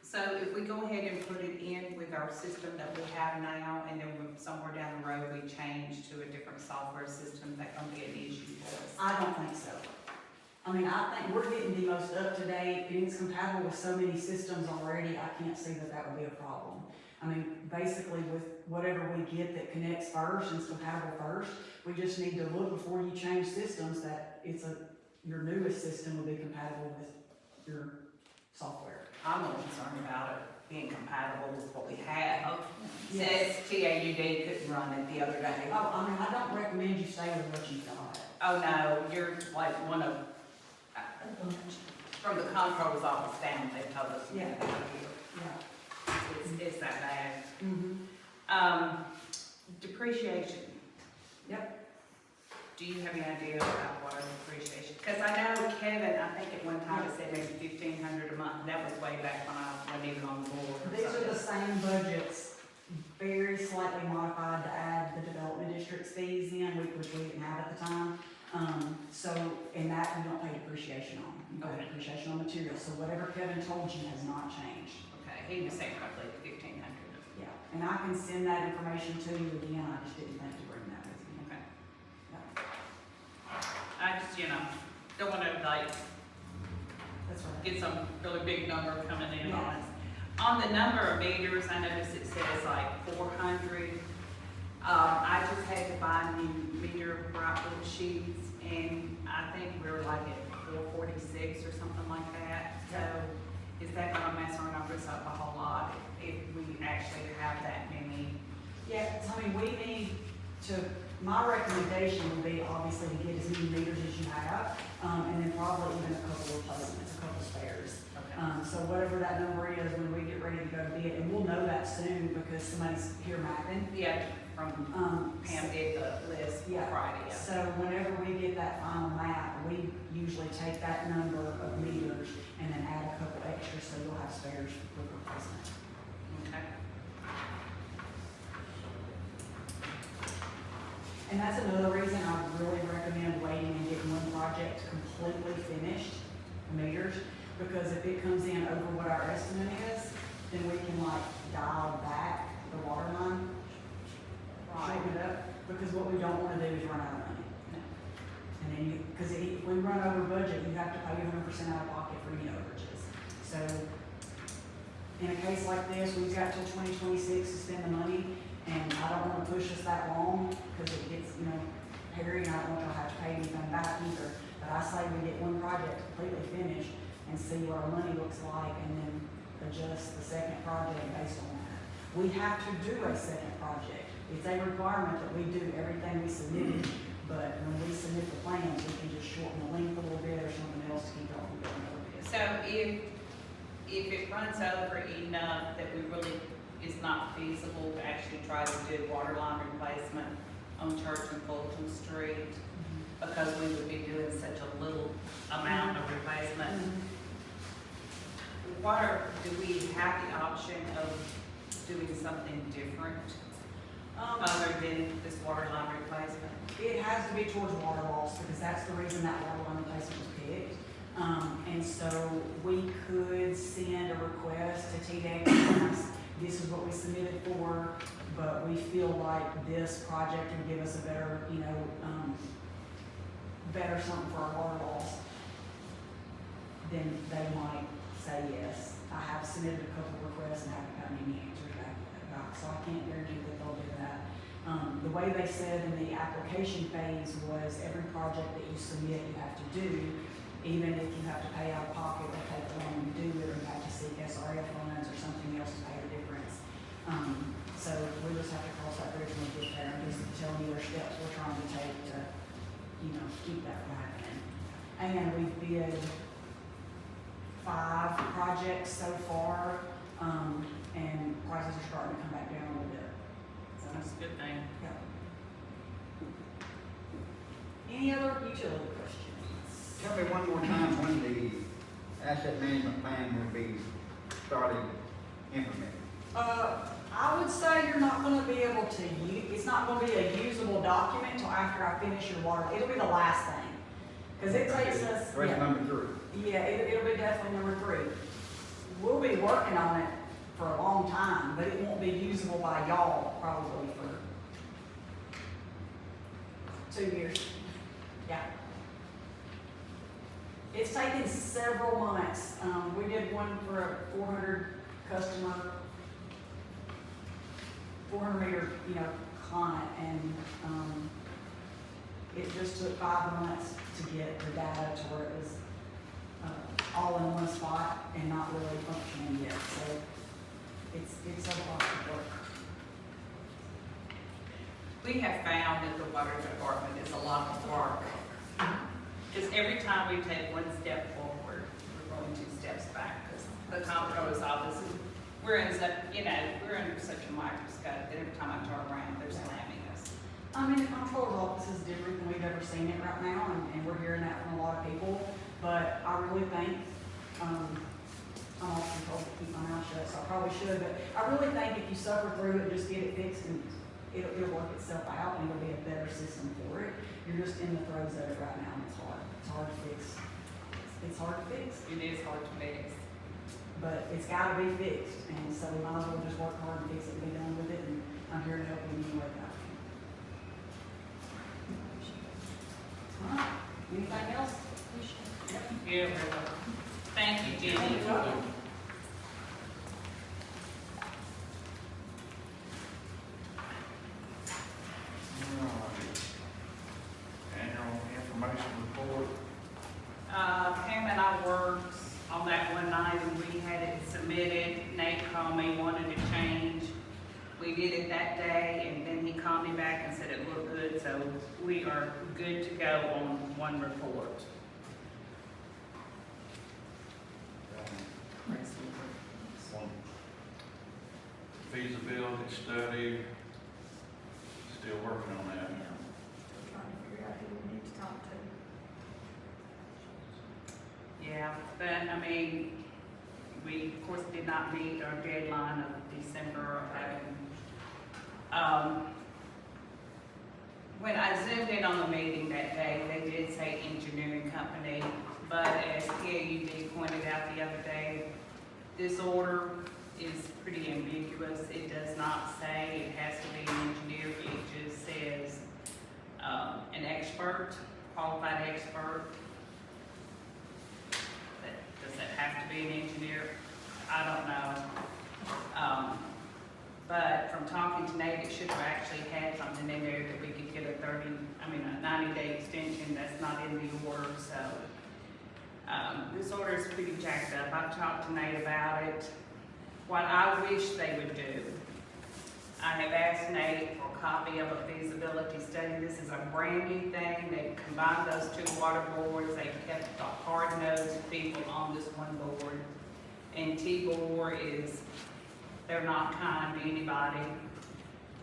so if we go ahead and put it in with our system that we have now, and then somewhere down the road we change to a different software system, that gonna be an issue for us? I don't think so. I think we're getting the most up-to-date, and it's compatible with so many systems already, I can't see that would be a problem. Basically with whatever we get that connects first and is compatible first, we just need to look before you change systems that it's a your newest system will be compatible with your software. I'm more concerned about it being compatible with what we have. Yes. Says TAUD couldn't run it the other day. Oh, I mean, I don't recommend you stay with what you've got. Oh, no, you're like one of, from the comptroller's office down, they told us to get out of here. Yeah. It's that bad. Mm-hmm. Depreciation. Yep. Do you have any idea about water depreciation? Because I know Kevin, I think at one time it said maybe $1,500 a month, that was way back when I wasn't even on the board. or These are the something. same budgets, very slightly modified to add the development district's fees in, which we didn't have at the time. So, in that, we don't pay depreciation on. You pay Okay. depreciation on materials, so whatever Kevin told you has not changed. Okay, he was saying roughly 1,500. Yeah, and I can send that information to you again, I just didn't think to bring that with you. Okay. Yeah, I just, don't want to like that's right. get some really big number coming in on Yeah. us. On the number of meters, I noticed it says like 400. I just had to buy new meter bright sheets, and I think we're like at 446 or something like that. So is that gonna mess our numbers up a whole lot if we actually have that many? Yeah, so, I mean, we need to, my recommendation would be obviously to get as many meters as you have, and then probably even a couple replacements, a couple spares. Okay. So whatever that number is, when we get ready to go bid, and we'll know that soon because somebody's here mapping. Yeah, from Pam did the list Yeah. Friday. Yeah. So whenever we get that final map, we usually take that number of meters and then add a couple extras, so you'll have spares for quick replacement. Okay. And that's another reason I would really recommend waiting and getting one project completely finished, meters, because if it comes in over what our estimate is, then we can like dial back the water line, shorten it up, because what we don't wanna do is run out of money. And then you, cause if we run over budget, you have to pay 100% out of pocket for any overages. So, in a case like this, we've got till 2026 to spend the money, and I don't wanna push us that long, cause it gets, hairy, and I don't want y'all to have to pay anything back either. But I say we get one project completely finished and see what our money looks like, and then adjust the second project based on that. We have to do a second project. It's a requirement that we do everything we submitted, but when we submit the plans, we can just shorten the length a little bit or something else to keep it from going over this. So if it runs over enough that we really, it's not feasible to actually try to do water line replacement on Church and Fulton Street, because we would be doing such a little amount of replacement, do we have the option of doing something different other than this water line replacement? It has to be towards water loss, because that's the reason that water line replacement was picked. And so we could send a request to TDEC and ask, this is what we submitted for, but we feel like this project would give us a better, better something for our water loss. Then they might say yes. I have submitted a couple requests and haven't gotten any answers back, so I can't guarantee that they'll do that. The way they said in the application phase was every project that you submit, you have to do, even if you have to pay out of pocket or take the loan to do it, or you have to seek SRF funds or something else to pay the difference. So we just have to cross that bridge when we get there, and just tell you their steps we're trying to take to, keep that from happening. And we've bid 5 projects so far, and prices are starting to come back down a little bit. So that's a good thing. Yeah. Any other utility questions? Tell me one more time when the asset management plan will be started implemented. I would say you're not gonna be able to it's not gonna be a usable document until after I finish your water, it'll be the last thing. Cause it takes us, That's yeah, number 3. it'll be definitely number 3. We'll be working on it for a long time, but it won't be usable by y'all probably for 2 years. Yeah. It's taken several months. We did one for a 400 customer, 400 meter, client, and It just took 5 months to get the data to where it was, all in one spot and not really functioning yet, so it's a lot of work. We have found that the water department is a lot of work. Because every time we take one step forward, we're going 2 steps back. Because the comptroller's office, we're in such, we're under such a microscope that every time I turn around, they're slamming us. I mean, the comptroller's office is different than we've ever seen it right now, and we're hearing that from a lot of people. But I really think, I'm often told to keep my mouth shut, so I probably should, but I really think if you suffer through it, just get it fixed, and it'll work itself out, and it'll be a better system for it. You're just in the throes of it right now, and it's hard. It's hard to fix. It's hard to fix, It is hard to fix. but it's gotta be fixed, and so we might as well just work hard and fix it and be done with it, and I'm here to help you in any way that I can. All right, anything else? Yeah, we're welcome. Thank you, Jenny. Annual information report. Pam and I worked on that one night and we had it submitted. Nate called me, wanted to change. We did it that day and then he called me back and said it looked good, so we are good to go on one report. One feasibility study, still working on that. Trying to figure out who we need to talk to. Yeah, but I mean, we of course did not meet our deadline of December 11. When I zoomed in on the meeting that day, they did say engineering company, but as KUD pointed out the other day, this order is pretty ambiguous. It does not say it has to be an engineer, it just says an expert, qualified expert. Does that have to be an engineer? I don't know. But from talking to Nate, it should have actually had something in there that we could get a 90-day extension. That's not in the order, so. This order is pretty jacked up. I've talked to Nate about it. What I wish they would do, I have asked Nate for a copy of a feasibility study. This is a brand new thing. They've combined those 2 water boards. They've kept the hard-nosed people on this one board. And T-Bor they're not kind to anybody.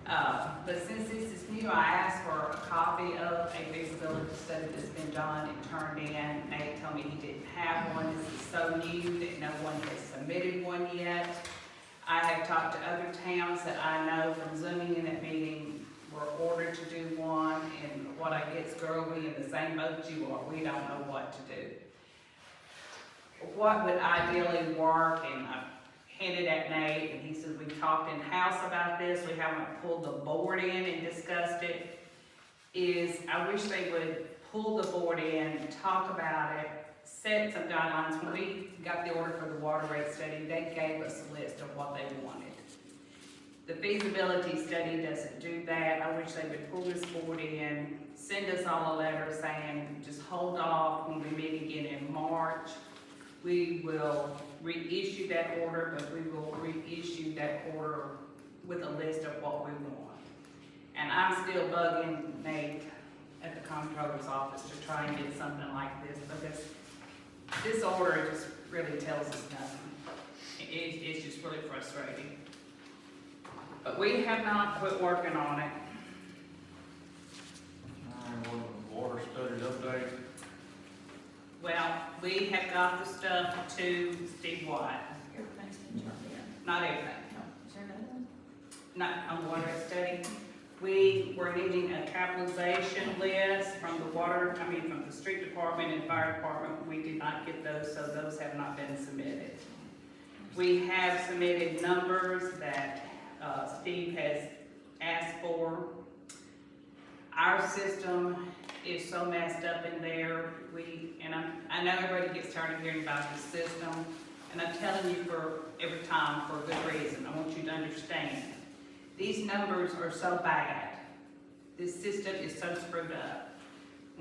But since this is new, I asked for a copy of a feasibility study that's been done and turned in. Nate told me he didn't have one. This is so new that no one has submitted one yet. I have talked to other towns that I know from Zooming in that meeting were ordered to do one, and what I get's, girl, we in the same boat you are. We don't know what to do. What would ideally work, and I handed at Nate, and he said, we talked in-house about this, we haven't pulled the board in and discussed it, is I wish they would pull the board in, talk about it, set some guidelines. When we got the order for the water rate study, they gave us a list of what they wanted. The feasibility study doesn't do that. I wish they would pull this board in, send us all a letter saying, just hold off when we meet again in March. We will reissue that order, but we will reissue that order with a list of what we want. And I'm still bugging Nate at the comptroller's office to try and get something like this, because this order just really tells us nothing. It's just really frustrating. But we have not quit working on it. Water study update. Well, we have got the stuff to Steve White. Everything's been turned in. Not everything. No, is there another one? Not on the water rate study. We were needing a capitalization list from the street department and fire department. We did not get those, so those have not been submitted. We have submitted numbers that Steve has asked for. Our system is so messed up in there. I know everybody gets tired of hearing about this system, and I'm telling you every time for a good reason. I want you to understand. These numbers are so bad. This system is so screwed up.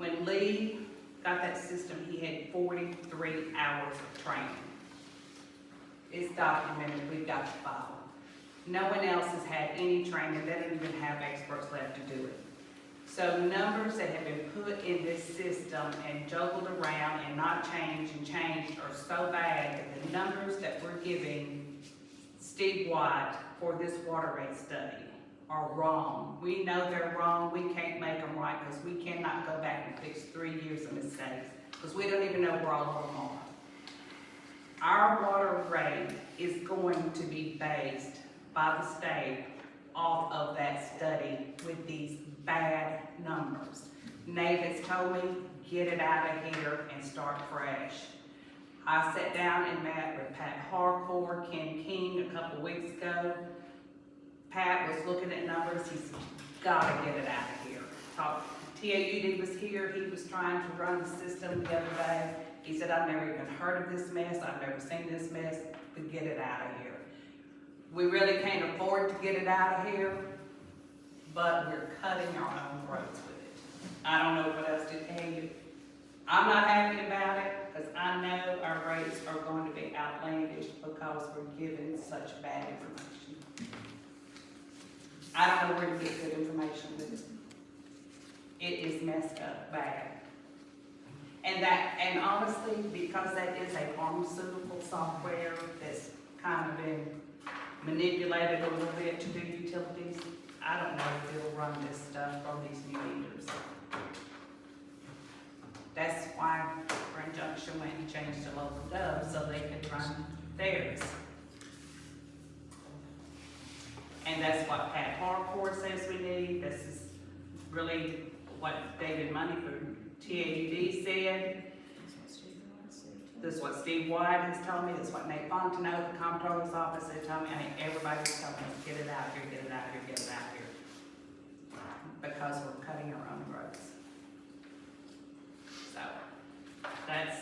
When Lee got that system, he had 43 hours of training. It's documented, we've got the file. No one else has had any training, they don't even have experts left to do it. So numbers that have been put in this system and juggled around and not changed and changed are so bad that the numbers that we're giving Steve White for this water rate study are wrong. We know they're wrong, we can't make them right because we cannot go back and fix 3 years of mistakes because we don't even know where all of them are. Our water rate is going to be based by the state off of that study with these bad numbers. Nate has told me, get it out of here and start fresh. I sat down and met with Pat Harcourt, Ken King a couple weeks ago. Pat was looking at numbers, he said, gotta get it out of here. TAUD was here, he was trying to run the system the other day. He said, I've never even heard of this mess, I've never seen this mess, but get it out of here. We really can't afford to get it out of here, but we're cutting our own throats with it. I don't know what else to tell you. I'm not happy about it, because I know our rates are going to be outlandish because we're given such bad information. I don't know where to get good information with it. It is messed up bad. And honestly, because that is a pharmaceutical software that's kind of been manipulated a little bit to do utilities, I don't know if it'll run this stuff from these new meters. That's why Grand Junction went and changed to local gov so they could run theirs. And that's what Pat Harcourt says we need. This is really what David Moneyford TAUD said. This is what Steve White has told me. This is what Nate Fontenot, the comptroller's office, has told me. I mean, everybody's telling us, get it out here, get it out here, get it out here. Because we're cutting our own growth. So, that's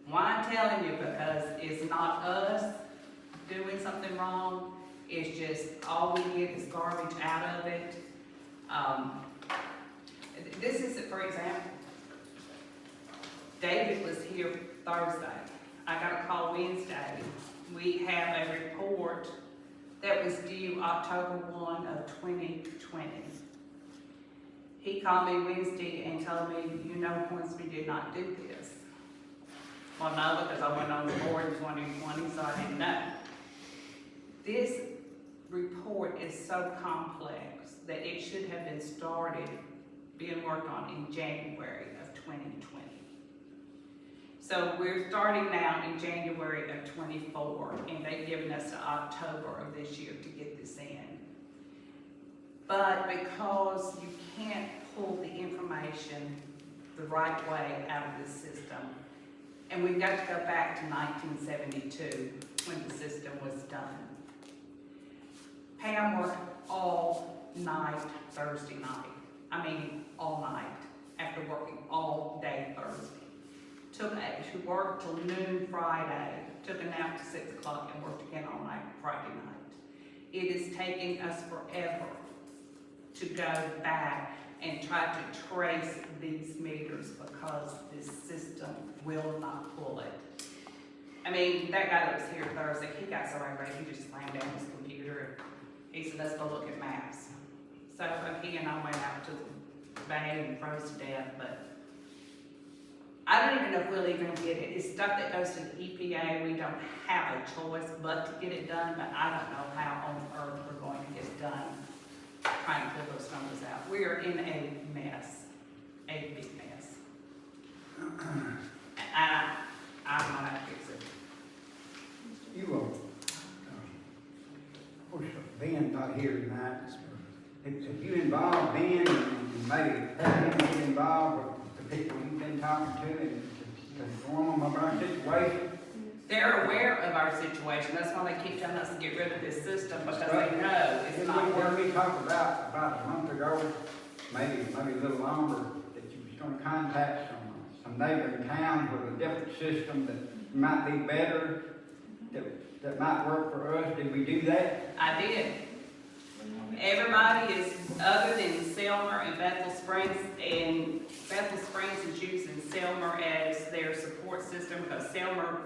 why I'm telling you, because it's not us doing something wrong. It's just all we get is garbage out of it. This is, for example, David was here Thursday. I got a call Wednesday. We have a report that was due October 1 of 2020. He called me Wednesday and told me, you know, Hornsby did not do this. Well, no, because I went on the board in 2020, so I didn't know. This report is so complex that it should have been started, being worked on in January of 2020. So we're starting now in January of 24, and they've given us to October of this year to get this in. But because you can't pull the information the right way out of this system, and we've got to go back to 1972 when the system was done. Pam worked all night Thursday night. I mean, all night, after working all day Thursday. She worked till noon Friday, took a nap to 6 o'clock and worked again all night Friday night. It is taking us forever to go back and try to trace these meters because this system will not pull it. I mean, that guy that was here Thursday, he got so irate, he just slammed down his computer. He said, let's go look at maps. So he and I went out to the bay and froze to death, but I don't even know if we'll even get it. It's stuff that goes to the EPA. We don't have a choice but to get it done, but I don't know how on earth we're going to get it done, trying to pull those numbers out. We are in a mess, a big mess. I'm gonna have to fix it. You will. Of course, Ben's not here tonight. If you involve Ben and maybe have him get involved with the people you've been talking to and to inform them of our situation. They're aware of our situation. That's why they keep telling us to get rid of this system, because they know it's not What working. we talked about a month ago, maybe a little longer, that you was gonna contact some neighboring towns with a different system that might be better, that might work for us. Did we do that? I did. Everybody is, other than Selmer and Bethel Springs and Bethel Springs is using Selmer as their support system, because Selmer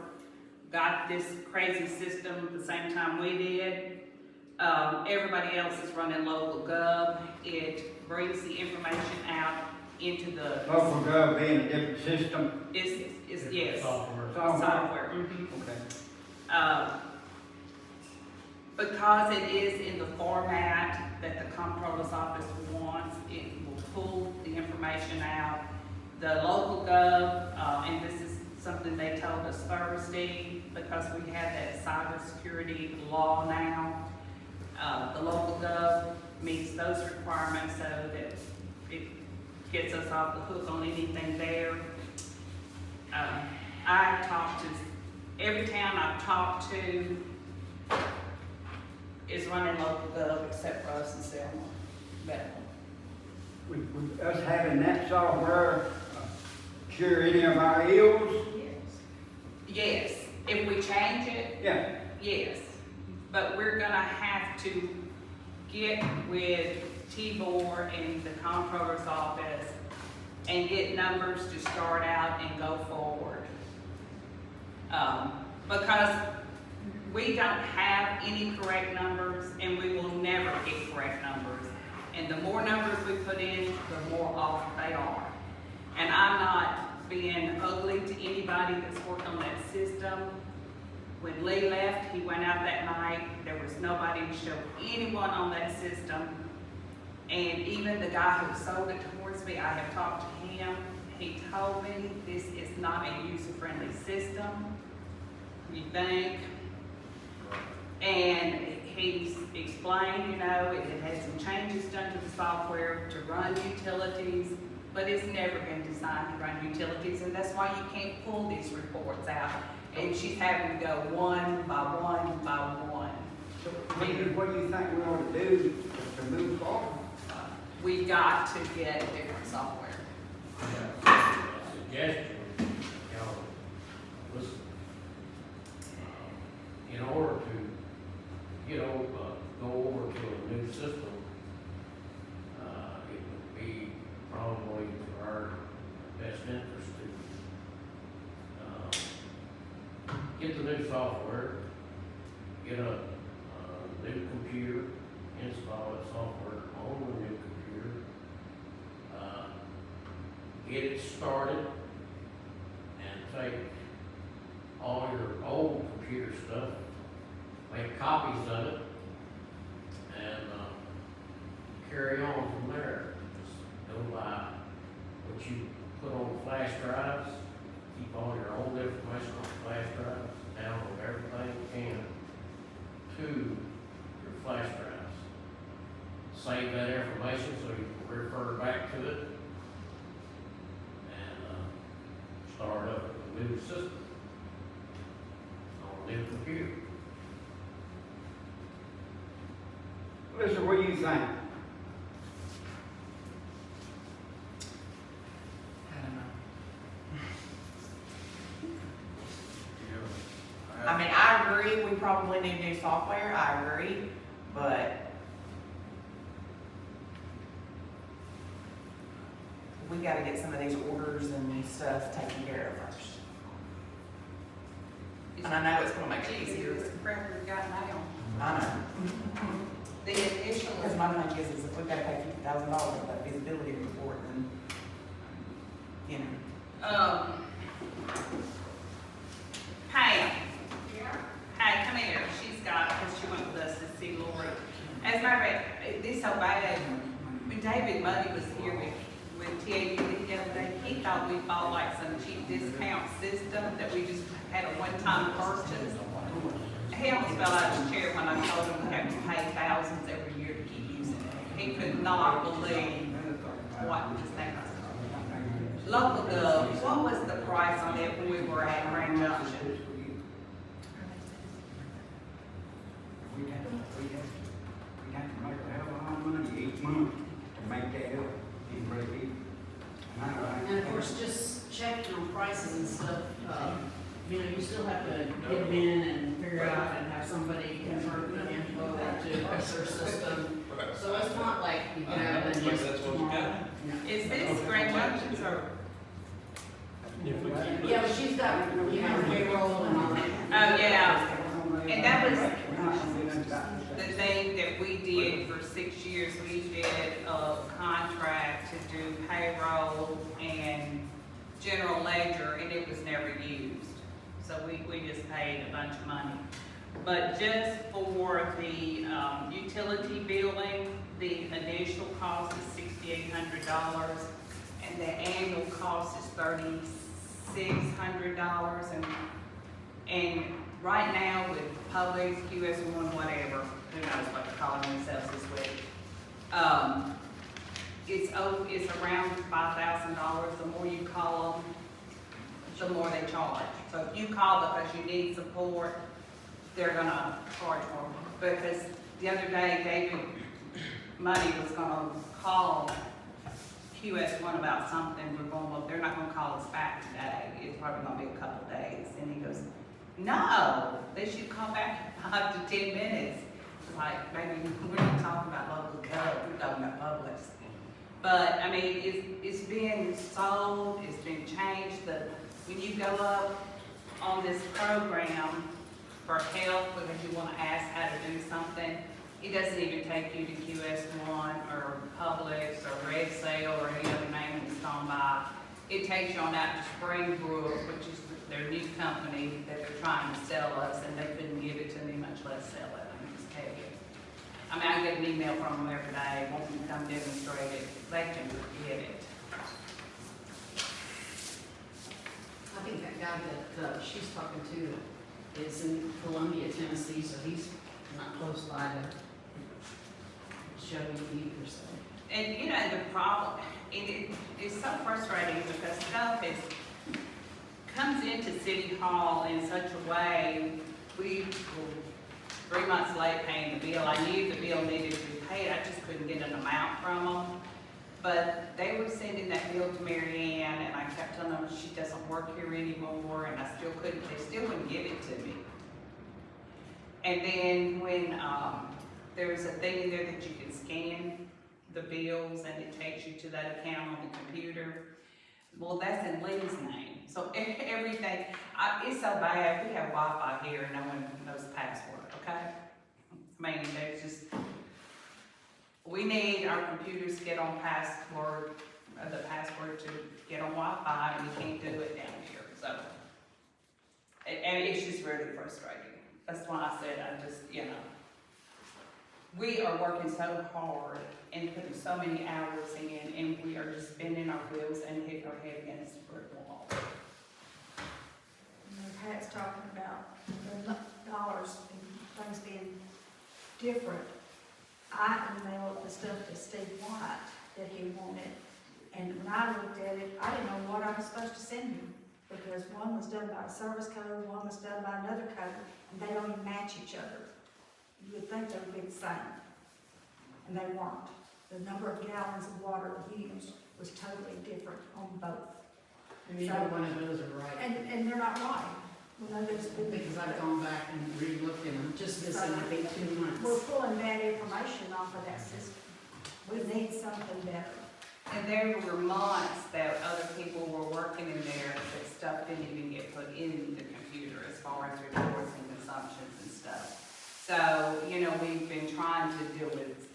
got this crazy system the same time we did. Everybody else is running local gov. It brings the information out into the, Local gov being a different system. yes, Software. software. Mhm. Okay. Because it is in the format that the comptroller's office wants, it will pull the information out. The local gov, and this is something they told us Thursday, because we have that cybersecurity law now. The local gov meets those requirements so that it gets us off the hook on anything there. I've talked to, every town I've talked to is running local gov except for us in Selma, Bethel. With us having that software, cure any of our ills? Yes, if we change it, Yeah. yes. But we're gonna have to get with T-Board and the comptroller's office and get numbers to start out and go forward. Because we don't have any correct numbers, and we will never get correct numbers. And the more numbers we put in, the more off they are. And I'm not being ugly to anybody that's worked on that system. When Lee left, he went out that night, there was nobody to show anyone on that system. And even the guy who sold it to Hornsby, I have talked to him, he told me this is not a user-friendly system, you think? And he's explained, you know, it had some changes done to the software to run utilities, but it's never been designed to run utilities, and that's why you can't pull these reports out. And she's having to go one by one by one. So what do you think we ought to do to move forward? We've got to get different software. Suggestion, y'all, listen. In order to, go over to a new system, it would be probably to our best interest to, get the new software, get a new computer, install that software on the new computer, get it started, and take all your old computer stuff, make copies of it, and carry on from there. Just go by what you put on flash drives, keep all your old information on flash drives, download everything you can to your flash drives. Save that information so you can refer back to it and start up a new system on a new computer. Listen, what do you think? I don't know. I mean, I agree, we probably need new software, I agree, but we gotta get some of these orders and stuff taken care of first. And I know it's gonna make it easier. It's the crap we've got now. I know. The initial, Because my thing is if we've gotta pay $50,000 for that feasibility report, then, you know. Pam. Hey, come here, she's got, because she went with us to see Lori. As a matter of fact, this so bad, when David Muddy was here with TAU the other day, he thought we bought like some cheap discount system that we just had a one-time purchase. He almost fell out of his chair when I told him we have to pay thousands every year to keep using it. He could not believe what this thing was. Local gov, what was the price on it when we were at Grand Junction? We have to make a hell of a lot of money each month to make that up and break even. Am I right? And of course, just checking on prices and stuff, you still have to get them in and figure out and have somebody convert the info into a search system. So it's not like you get out and just tomorrow. Is this Grand Junction's or 6 years, we did a contract to do payroll and general ledger, and it was never used. So we just paid a bunch of money. But just for the, utility billing, the initial cost is $6,800, and the annual cost is $3,600, and right now with Publix, QS1, whatever, who knows what they're calling themselves this week, it's around $5,000. The more you call them, the more they charge. So if you call because you need support, they're gonna charge more. Because the other day, David Money was gonna call QS1 about something. We're going, well, they're not gonna call us back today. It's probably gonna be a couple of days. And he goes, no, they should call back in 5 to 10 minutes. It's like, maybe we're not talking about local code, we're talking about Publix. But, I mean, it's been sold, it's been changed. When you go up on this program for help, because you want to ask how to do something, it doesn't even take you to QS1 or Publix or Red Sale or any other name that's gone by. It takes you on out to Springbrook, which is their new company that they're trying to sell us, and they couldn't give it to me, much less sell it. I mean, just tell you. I mean, I get an email from them every day, wanting to come demonstrate it. They can get it. I think that guy that she's talking to is in Columbia, Tennessee, so he's not close by to show you either, so. And you know, the problem, it's so frustrating because stuff comes into City Hall in such a way, we were 3 months late paying the bill. I knew the bill needed to be paid, I just couldn't get an amount from them. But they were sending that bill to Mary Ann, and I kept telling them she doesn't work here anymore, and I still couldn't, they still wouldn't give it to me. And then when there was a thing in there that you can scan the bills and it takes you to that account on the computer, well, that's in Lee's name. So everything, it's so bad, we have Wi-Fi here and no one knows the password, okay? I mean, there's just, we need our computers to get on the password to get on Wi-Fi, and we can't do it down here, so. And it's just really frustrating. That's why I said, we are working so hard and putting so many hours in, and we are just spinning our wheels and hitting our head against the brick wall. Pat's talking about the dollars and things being different. I emailed the stuff to Steve White that he wanted, and when I looked at it, I didn't know what I was supposed to send him, because one was done by a service code, one was done by another code, and they don't even match each other. You would think they would be the same, and they weren't. The number of gallons of water used was totally different on both. And neither one of those are right. And they're not right. We know there's been. Because I've gone back and re-looked at them, just missing, I think, 2 months. We're pulling bad information off of that system. We need something better. And there were months that other people were working in there that stuff didn't even get put in the computer as far as reports and consumptions and stuff. So, you know, we've been trying to deal with,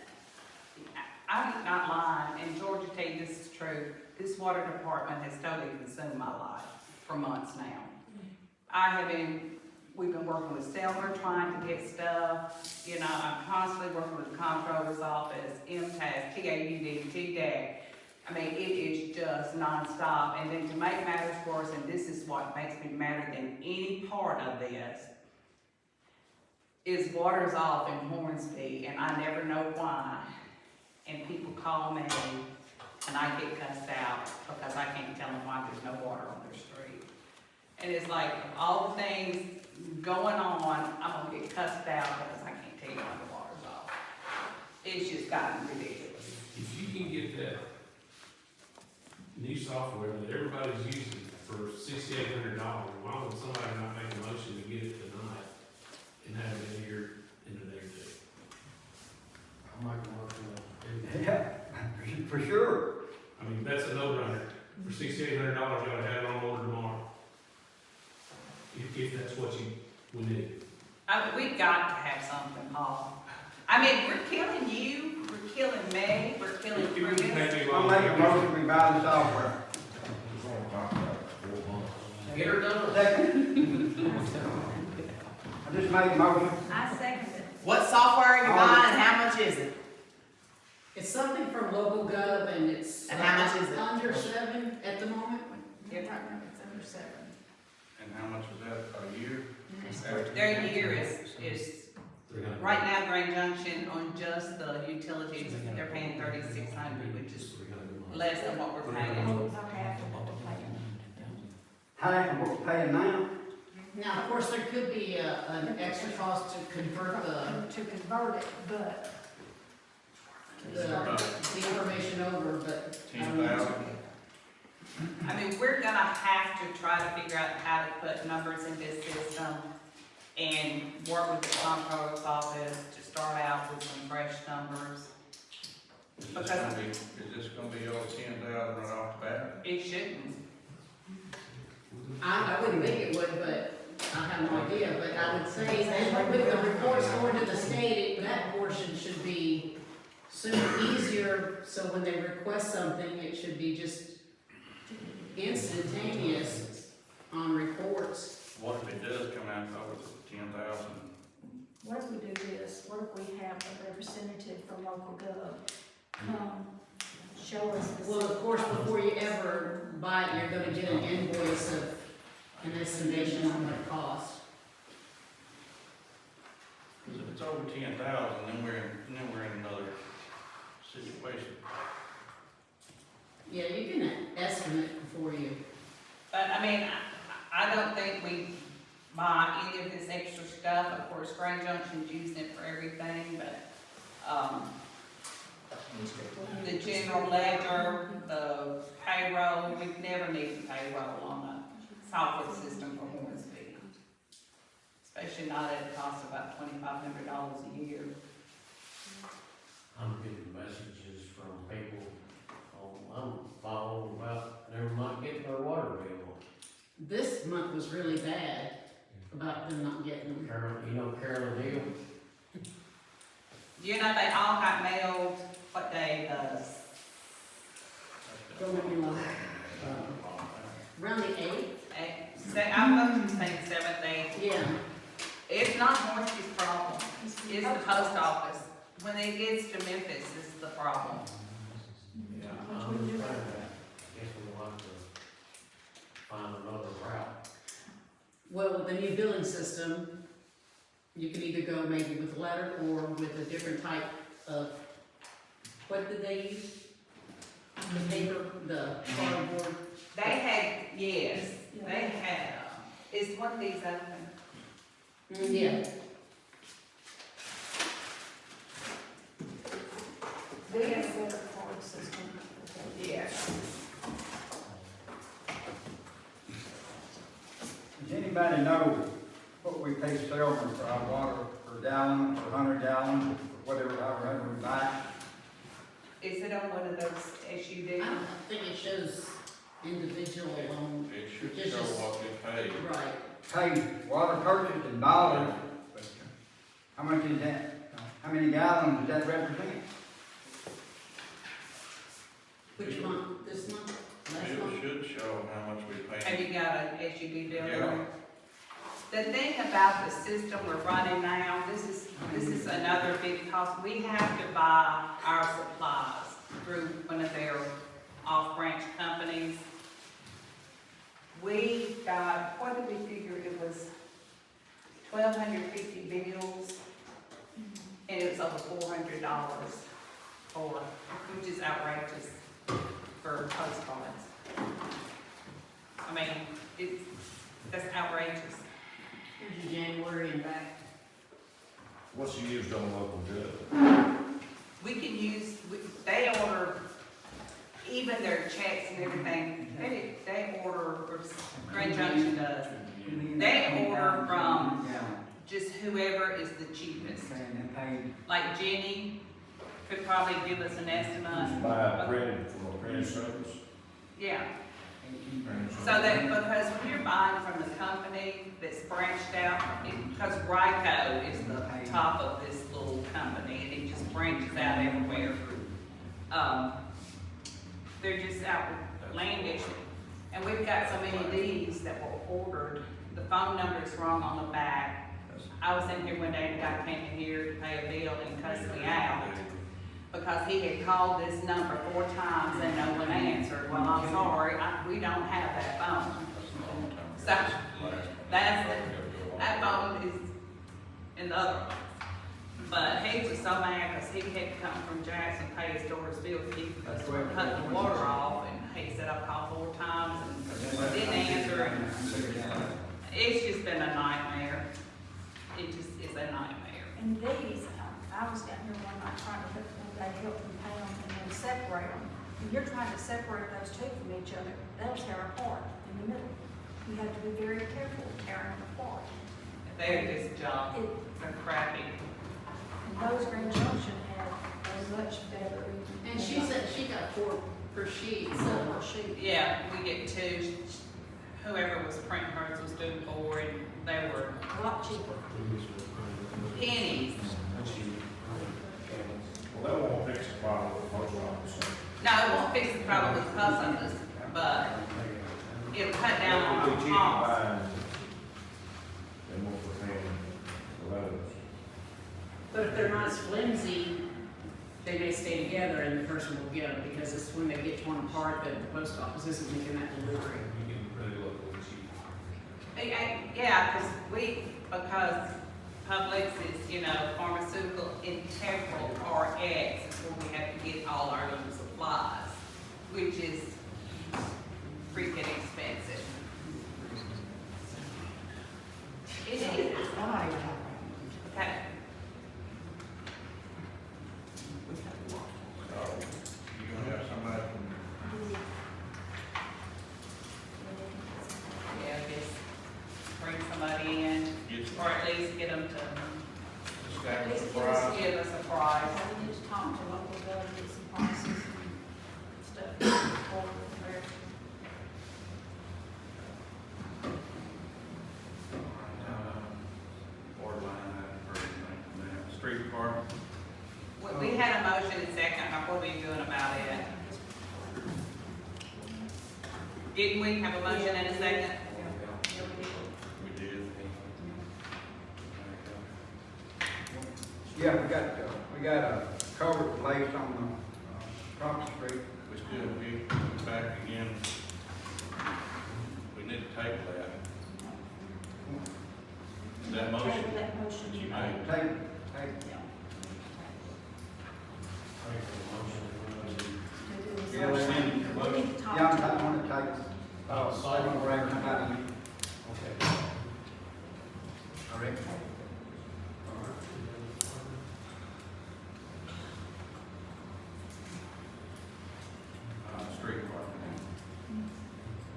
I'm not lying, and George will tell you this is true, this water department has totally consumed my life for months now. We've been working with Selmer trying to get stuff, you know, I'm constantly working with the comptroller's office, MTAS, TAUD, TDAC. I mean, it is just nonstop, and then to make matters worse, and this is what makes me madder than any part of this, is water's off in Hornsby, and I never know why. And people call me, and I get cussed out because I can't tell them why there's no water on their street. And it's like, all the things going on, I'm gonna get cussed out because I can't tell you why the water's off. It's just gotten ridiculous. If you can get that new software that everybody's using for $6,800, why would somebody not make a motion to get it tonight and have it in here in a day or two? I'm not gonna work on Yeah, for sure. I mean, that's a no-brainer. For $6,800, you ought to have it on order tomorrow. If that's what we need. I mean, we've got to have something, Paul. I mean, we're killing you, we're me, we're killing You wouldn't trees. pay me I'll long. make a motion, we buy the software. Get her done. Second. I just made a motion. I second it. What software are you buying and how much is it? It's something from local gov and it's. And how much is it? Under 7 at the moment. Yeah, right now it's under 7. And how much was that a year? Their year is, right now, Grand Junction, on just the utilities, they're paying 3,600, which is less than what we're paying. About half of what we're paying. Half of what we're paying now. Now, of course, there could be an extra cost to convert To convert it, but the information over, but. 10,000? I mean, we're gonna have to try to figure out how to put numbers in this system and work with the comptroller's office to start out with some fresh numbers. Is this gonna be all 10,000 right off the bat? It shouldn't. I wouldn't think it would, but I have no idea, but I would say that with the reports going to the state, that portion should be sooner, easier, so when they request something, it should be just instantaneous on reports. What if it does come out over 10,000? what if we do this? What if we have a representative from local gov come show us the. Well, of course, before you ever buy it, you're gonna get an invoice of an estimation on what it costs. Because if it's over 10,000, then we're in another situation. Yeah, you can estimate before you. But I mean, I don't think we buy any of this extra stuff. Of course, Grand Junction's using it for everything, but, the general ledger, the payroll, we've never needed payroll on the software system for Hornsby. Especially not at a cost of about $2,500 a year. I'm getting messages from people on my phone about never not getting their water bill. This month was really bad about them not getting them. Carolyn Hill, You know, they all got mailed, what day Around the 8th? I'm looking to say 7th, 8th. Yeah. It's not Hornsby's problem, it's the post office. When it gets to Memphis, this is the problem. yeah, I understand that. Guess we'll have to find another route. Well, with the new billing system, you can either go maybe with letter or with a different type of, what did they use? The paper, the cardboard. They had, yes, they had, is one of these open? Yeah. They have a better card system. Yes. Does anybody know what we pay Selma for our water per gallon, per 100 gallons, whatever, however we buy? Is it on one of those I SUD? don't think it shows individual on, It should It's show just- what we paid. right. Pay water purchase in dollars, but how much is that? How many gallons does that represent? Which month? This month? Last It month? should show how much we Have paid. you got an SUD bill? Yeah. The thing about the system we're running now, this is another big cost. We have to buy our supplies through one of their off-branch companies. We got, what did we figure, it was 1,250 bills, and it was over $400 for, which is outrageous for postcards. I mean, that's outrageous. Here's your January and back. What's used on local gov? We can use, they order, even their checks and everything, they order, or Grand Junction does, they order from just whoever is the cheapest. Like Jenny could probably give us an estimate. Buy printed from a printing service. Yeah, so that, because when you're buying from the company that's branched out, because Ryco is the top of this little company, and it just branches out everywhere. they're just outlandish. And we've got so many of these that were ordered, the phone number is wrong on the back. I was in here one day and a guy came in here to pay a bill and cussed me out because he had called this number 4 times and no one answered. Well, I'm sorry, we don't have that phone. So, that phone is in the other one. But he was so mad because he had to come from Jackson, pay his daughter's bill, he was cutting the water off, and he said, I called 4 times and didn't answer, and it's just been a nightmare. It just is a nightmare. And these, I was down here one night trying to hook them, they help them pay them and then separate them. And you're trying to separate those two from each other, they'll tear apart in the middle. You have to be very careful tearing them apart. They're just junk, they're crappy. And those Green Junction have a much better. And she said she got 4 per sheet, so. Silver sheet. Yeah, we get 2. Whoever was printing hers was doing 4, and they were A lot cheaper. pennies. Well, that won't fix the problem with post office. No, it won't fix the problem with post office, but it'll cut down on our costs. Then we'll prepare the letters. But if they're not as flimsy, they may stay together and the person will get them, because it's when they get torn apart that the post office isn't making that delivery. You can print it local and cheap. Yeah, because Publix is, you know, pharmaceutical integral RX, is where we have to get all our little supplies, which is freaking expensive. It is. Okay. So, you gonna have somebody from, Yeah, just bring somebody in, or at least get them to establish the Give us- price? give us a price. We need to talk to local governments and prices and stuff. Forward from there. Borderline, I've heard anything from that. Street department? We had a motion and second, what are we doing about it? Didn't we have a motion and a second? We did. Yeah, we got a culvert placed on the, Cross Street. We still, we back again. We need to table that. Is that motion Table that motion. that you made? Take, To do this. Yeah, Cindy, your We need to talk yeah, to I want to take, Site I'm gonna somebody. Okay. All right. Street department.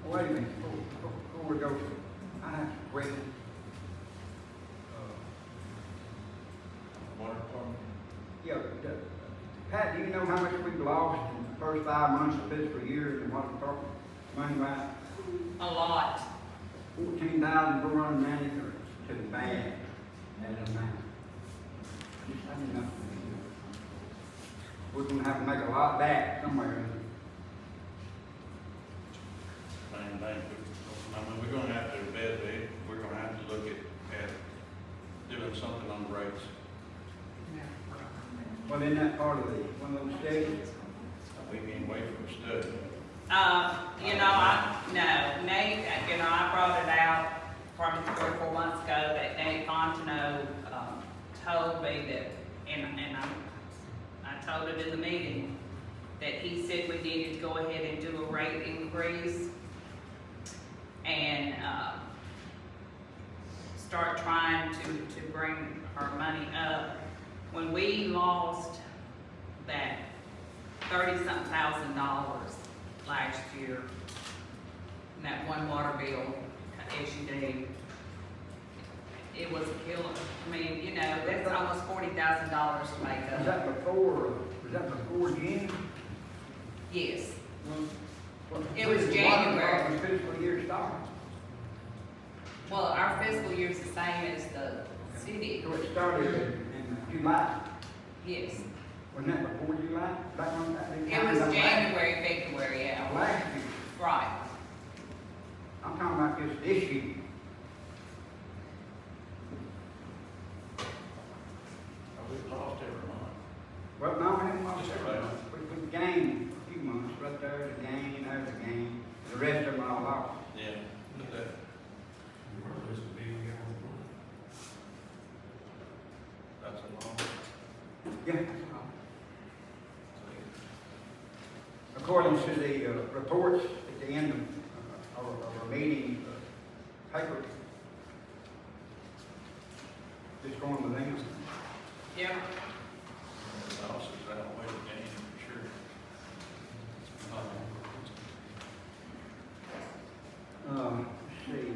Wait a minute, before we go, I have to wait. Water department? Yeah, Pat, do you know how much we've lost in the first 5 months of fiscal year in water department, money-wise? A lot. 14,490 to the bad, that amount. Just having enough. We're gonna have to make a lot back somewhere. Same thing. I mean, we're gonna have to vet it, we're gonna have to look at doing something on the rates. Well, isn't that part of the, one of those stages? We can't wait for the study. Nate, I brought it out probably 3 or 4 months ago that Nate Fontenot, told me that, and I told it in the meeting, that he said we needed to go ahead and do a rate increase and, start trying to bring our money up. When we lost that $30-something thousand last year, in that one water bill issue, it was a killer. I mean, you know, that's almost $40,000 to make Was up. that before June? Yes, Well, It was the January. water department's fiscal year started. well, our fiscal year's the same as the city. So it started in July. Yes, Wasn't that before July? Back on that? It was January, February, yeah, Last year. right. I'm talking about this year. We've lost every month. Well, no, we haven't lost Just everybody. about. We gained a few months, right there's a gain, there's a gain. The rest of them all lost. Yeah, look at that. We're losing $1 million gallons That's a long. Yeah, that's all. According to the reports at the end of our meeting, paper, just going with them. Yep. The losses outweigh the gain for sure. Let's see.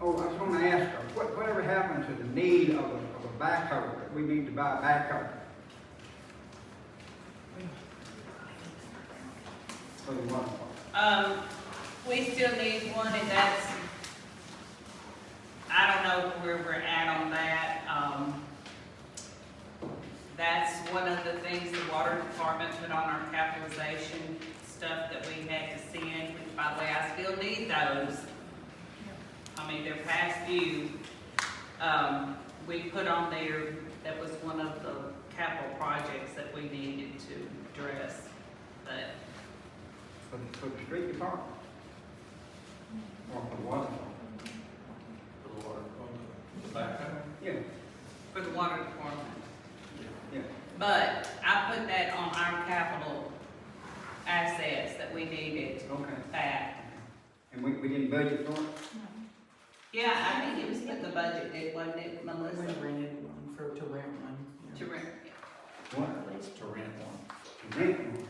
Oh, I was gonna ask, whatever happened to the need of a backhoe, that we need to buy a backhoe? For the water department. We still need one, and that's, I don't know where we're at on that. That's one of the things the water department put on our capitalization stuff that we had to send, which by the way, I still need those. I mean, they're past due. We put on there, that was one of the capital projects that we needed to address, but For the street department? Or for the water department? For the water, the backhoe? Yeah, for the water department. yeah. But I put that on our capital assets that we needed Okay. back. And we didn't budget for it? Yeah, I think it was in the budget, wasn't it, Melissa? We rented one to rent one. To rent. What? To rent one. Rent one.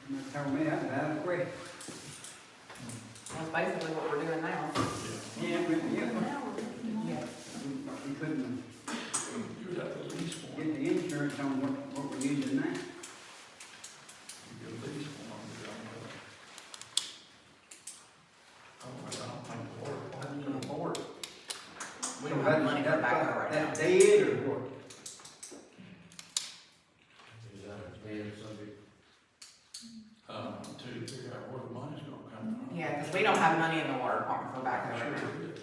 Somebody told me that was out of the question. That's basically what we're doing now. Yeah, but, yeah, Yeah. we couldn't You would have to lease one. get the insurance on what we're using now. You could lease one, but I don't think the water department can afford it. We don't have money for backhoe right now. That's dead or what? Is that a bid subject? To figure out where the money's gonna come from. Yeah, because we don't have money in the water department for backhoe right now. Sure it is.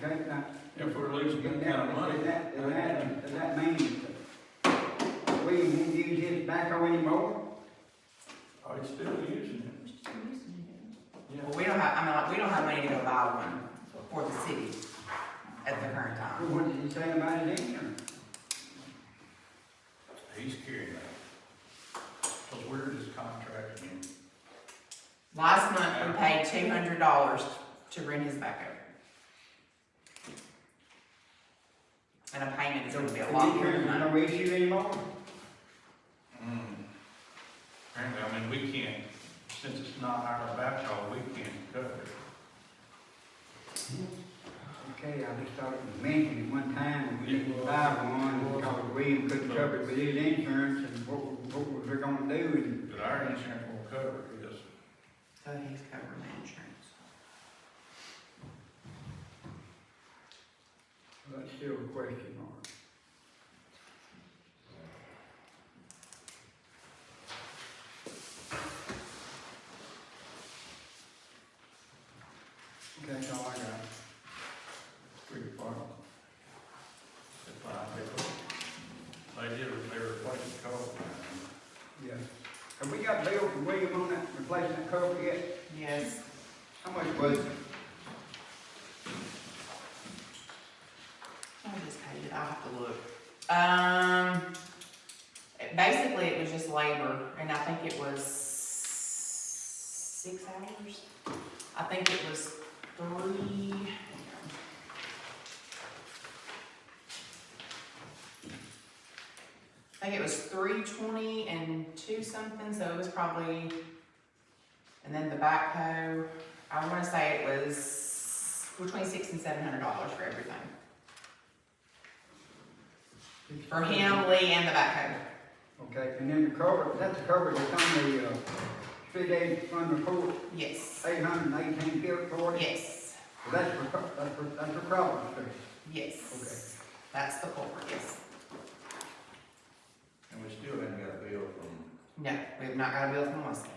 Okay, now. If we're losing that kind of money. Does that mean that we won't use his backhoe anymore? Are you still using it? Yeah. Well, we don't have, I mean, like, we don't have money to go buy one for the city at the current time. What did he say about his insurance? He's carrying that. Cause we're just contracting him. Last month, we paid $200 to rent his backhoe. And a payment is gonna be a lot more than that. No issue anymore? Apparently, I mean, we can't, since it's not our backhaul, we can't cover it. Okay, I just thought it was mentioned one time, and we didn't buy one, because we couldn't cover it with his insurance, and what was we gonna do, and But our insurance will cover it, yes. So he's covering the insurance. that's still a question mark. Okay, that's all I got. Street department. They did, they replaced the cover. Yeah. Have we got bill from William on that, replacing that cover yet? Yes. How much was it? I just paid it, I'll have to look. Basically, it was just labor, and I think it was 6 hours. I think it was 3. I think it was 320 and 2 something, so it was probably, and then the backhoe, I wanna say it was between $600 and $700 for everything. For him, Lee, and the backhoe. Okay, and then the cover, that's the cover that's on the, CD fund report, Yes, 818 killed for it. yes, So that's for Crawford Street. yes. That's the culprit, yes. And we still haven't got a bill from, No, we have not got a bill from Wesley.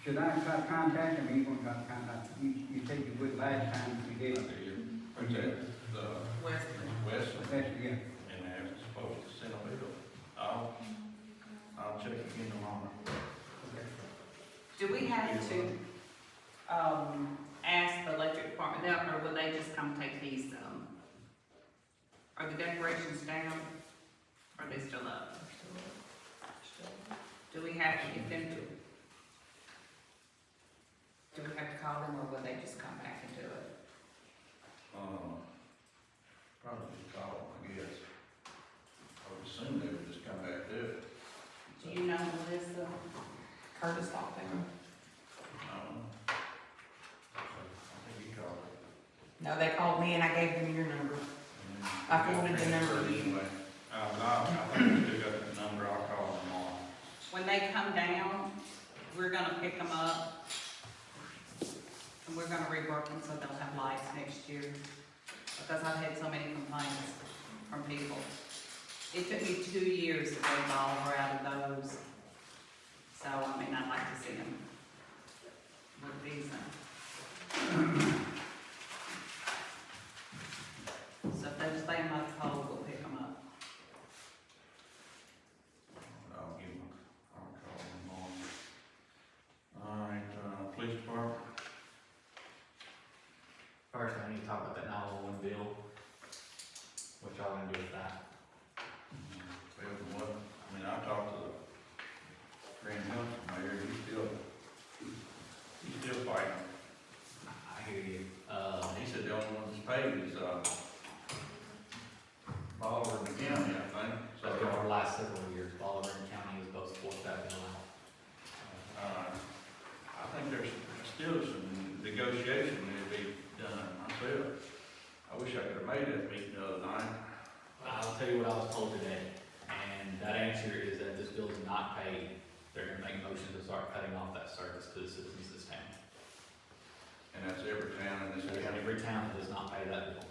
Should I try to contact him, you gonna try to contact, you said you would last time you did. what's that, the Wesley. West, That's, yeah. and they're supposed to send a bill. I'll check again tomorrow. Do we have to, ask the electric department now, or will they just come take these, are the decorations down? Or are they still up? Do we have to get them to? Do we have to call them, or will they just come back and do it? Probably just call, I guess. I would assume they would just come back to it. Do you know who this, Curtis talked to him. I think you called it. No, they called me and I gave them your number. I forwarded the number to you. I think we still got that number, I'll call them tomorrow. when they come down, we're gonna pick them up, and we're gonna rework them so they'll have lights next year. Because I've had so many complaints from people. It took me 2 years to break all out of those. So, I mean, I'd like to see them look decent. So if they just lay them up the pole, we'll pick them up. I'll call them tomorrow. All right, police department. First, I need to talk about that 911 bill. What y'all gonna do with that? Well, what, I mean, I talked to the Grand Junction mayor, he's still fighting. I hear you. He said the only one that's paid is, Bolivar and the county, I think. So over the last several years, Bolivar County has both forced that bill out. I think there's still some negotiation that to be done myself. I wish I could have made that meeting the other night. I'll tell you what I was told today, and that answer is that this bill is not paid. They're gonna make motions to start cutting off that service to the citizens of this town. And that's every town in this county. Every town that does not pay that bill.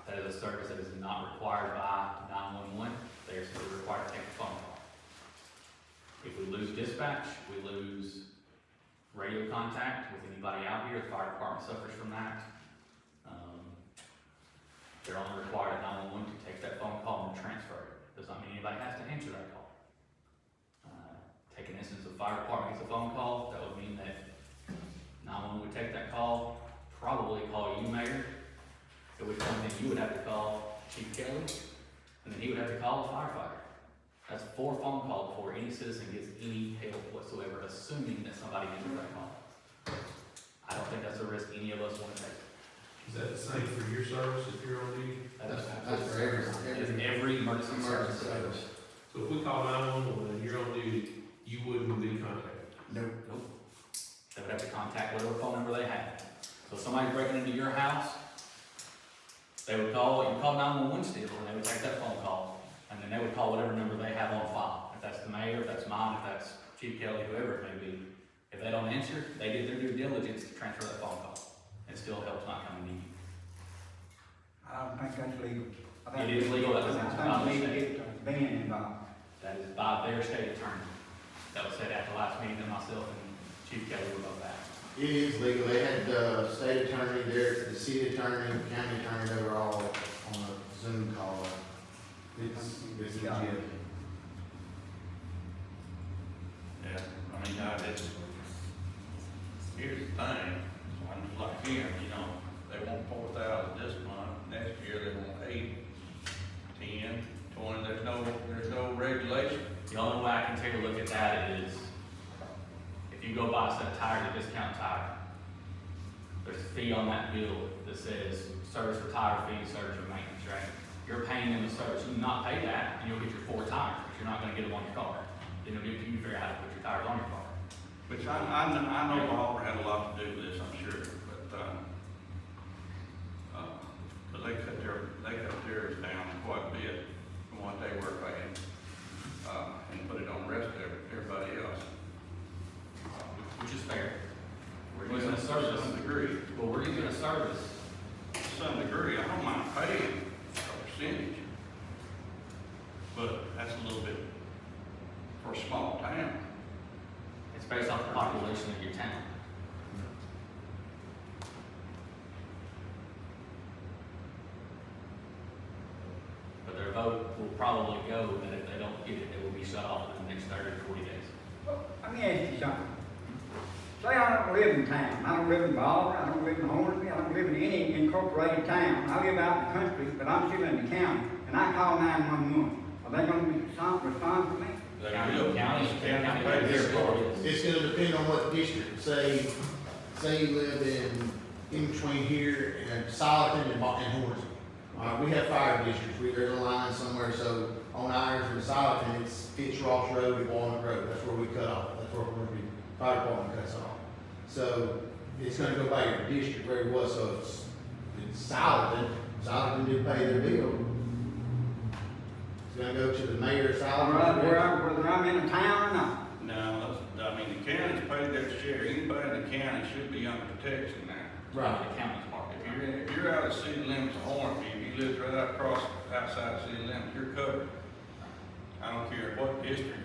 That is a service that is not required by 911, they are still required to take a phone call. If we lose dispatch, we lose radio contact with anybody out here, the fire department suffers from that. They're only required at 911 to take that phone call and transfer it. Does not mean anybody has to answer that call. Take an instance, the fire department gets a phone call, that would mean that 911 would take that call, probably call you, Mayor. It would come in, you would have to call Chief Kelly, and then he would have to call a firefighter. That's 4 phone calls before any citizen gets any help whatsoever, assuming that somebody answers that call. I don't think that's a risk any of us want to take. Is that the same for your service if you're on duty? That's for every emergency service. So if we call 911 and you're on duty, you wouldn't be contacted? Nope. Nope. They would have to contact whatever phone number they have. So if somebody's breaking into your house, they would call, you call 911 still, and they would take that phone call, and then they would call whatever number they have on file. If that's the mayor, if that's mine, if that's Chief Kelly, whoever it may be. If they don't answer, they did their due diligence to transfer that phone call. It still helps not come to you. I don't think that's legal. It is legal, that doesn't- I think we need to get the band involved. That is by their state attorney. That was said at the last meeting that myself and Chief Kelly were both at. It is legal. They had the state attorney there, the city attorney, county attorney, they were all on a Zoom call. It's legit. Yeah, I mean, here's the thing, I'm just like here, you know, they want 4,000 this month, next year they want 8, 10, 20, there's no regulation. The only way I can take a look at that is, if you go buy a set of tires at Discount Tire, there's a fee on that bill that says service for tire fee, service for maintenance, right? You're paying them the service, you can not pay that, and you'll get your 4 tires, but you're not gonna get them on your car. Then you'll get, you figure out how to put your tires on your car. Which I know Bolivar had a lot to do with this, I'm sure, but, cause they cut a small town. It's based off the population of your town. But their vote will probably go that if they don't get it, it will be shut off in the next 30 to 40 days. Well, let me ask you something. Say I don't live in town, I don't live in Bolivar, I don't live in Hornsby, I don't live in any incorporated town. I live out in the country, but I'm still in the county, and I call 911. Are they gonna respond to me? They County- will. county- County county- pay their part. It's gonna depend on what district, say you live in between here and Solomon and Hornsby. We have fire districts, there's a line somewhere, so on ours in Solomon, it's Ross Road and Walnut Road, that's where we cut off, that's where Hornsby Fire Department cuts off. So, it's gonna go by your district where it was, so it's Solomon did pay their bill. It's gonna go to the mayor of Solomon. Whether I'm in a town or not. No, that's, I mean, the county's paid their share, anybody in the county should be under protection now. Right. The county's part. If you're out of city limits of Hornsby, if you live right across, outside city limits, you're covered. I don't care what district.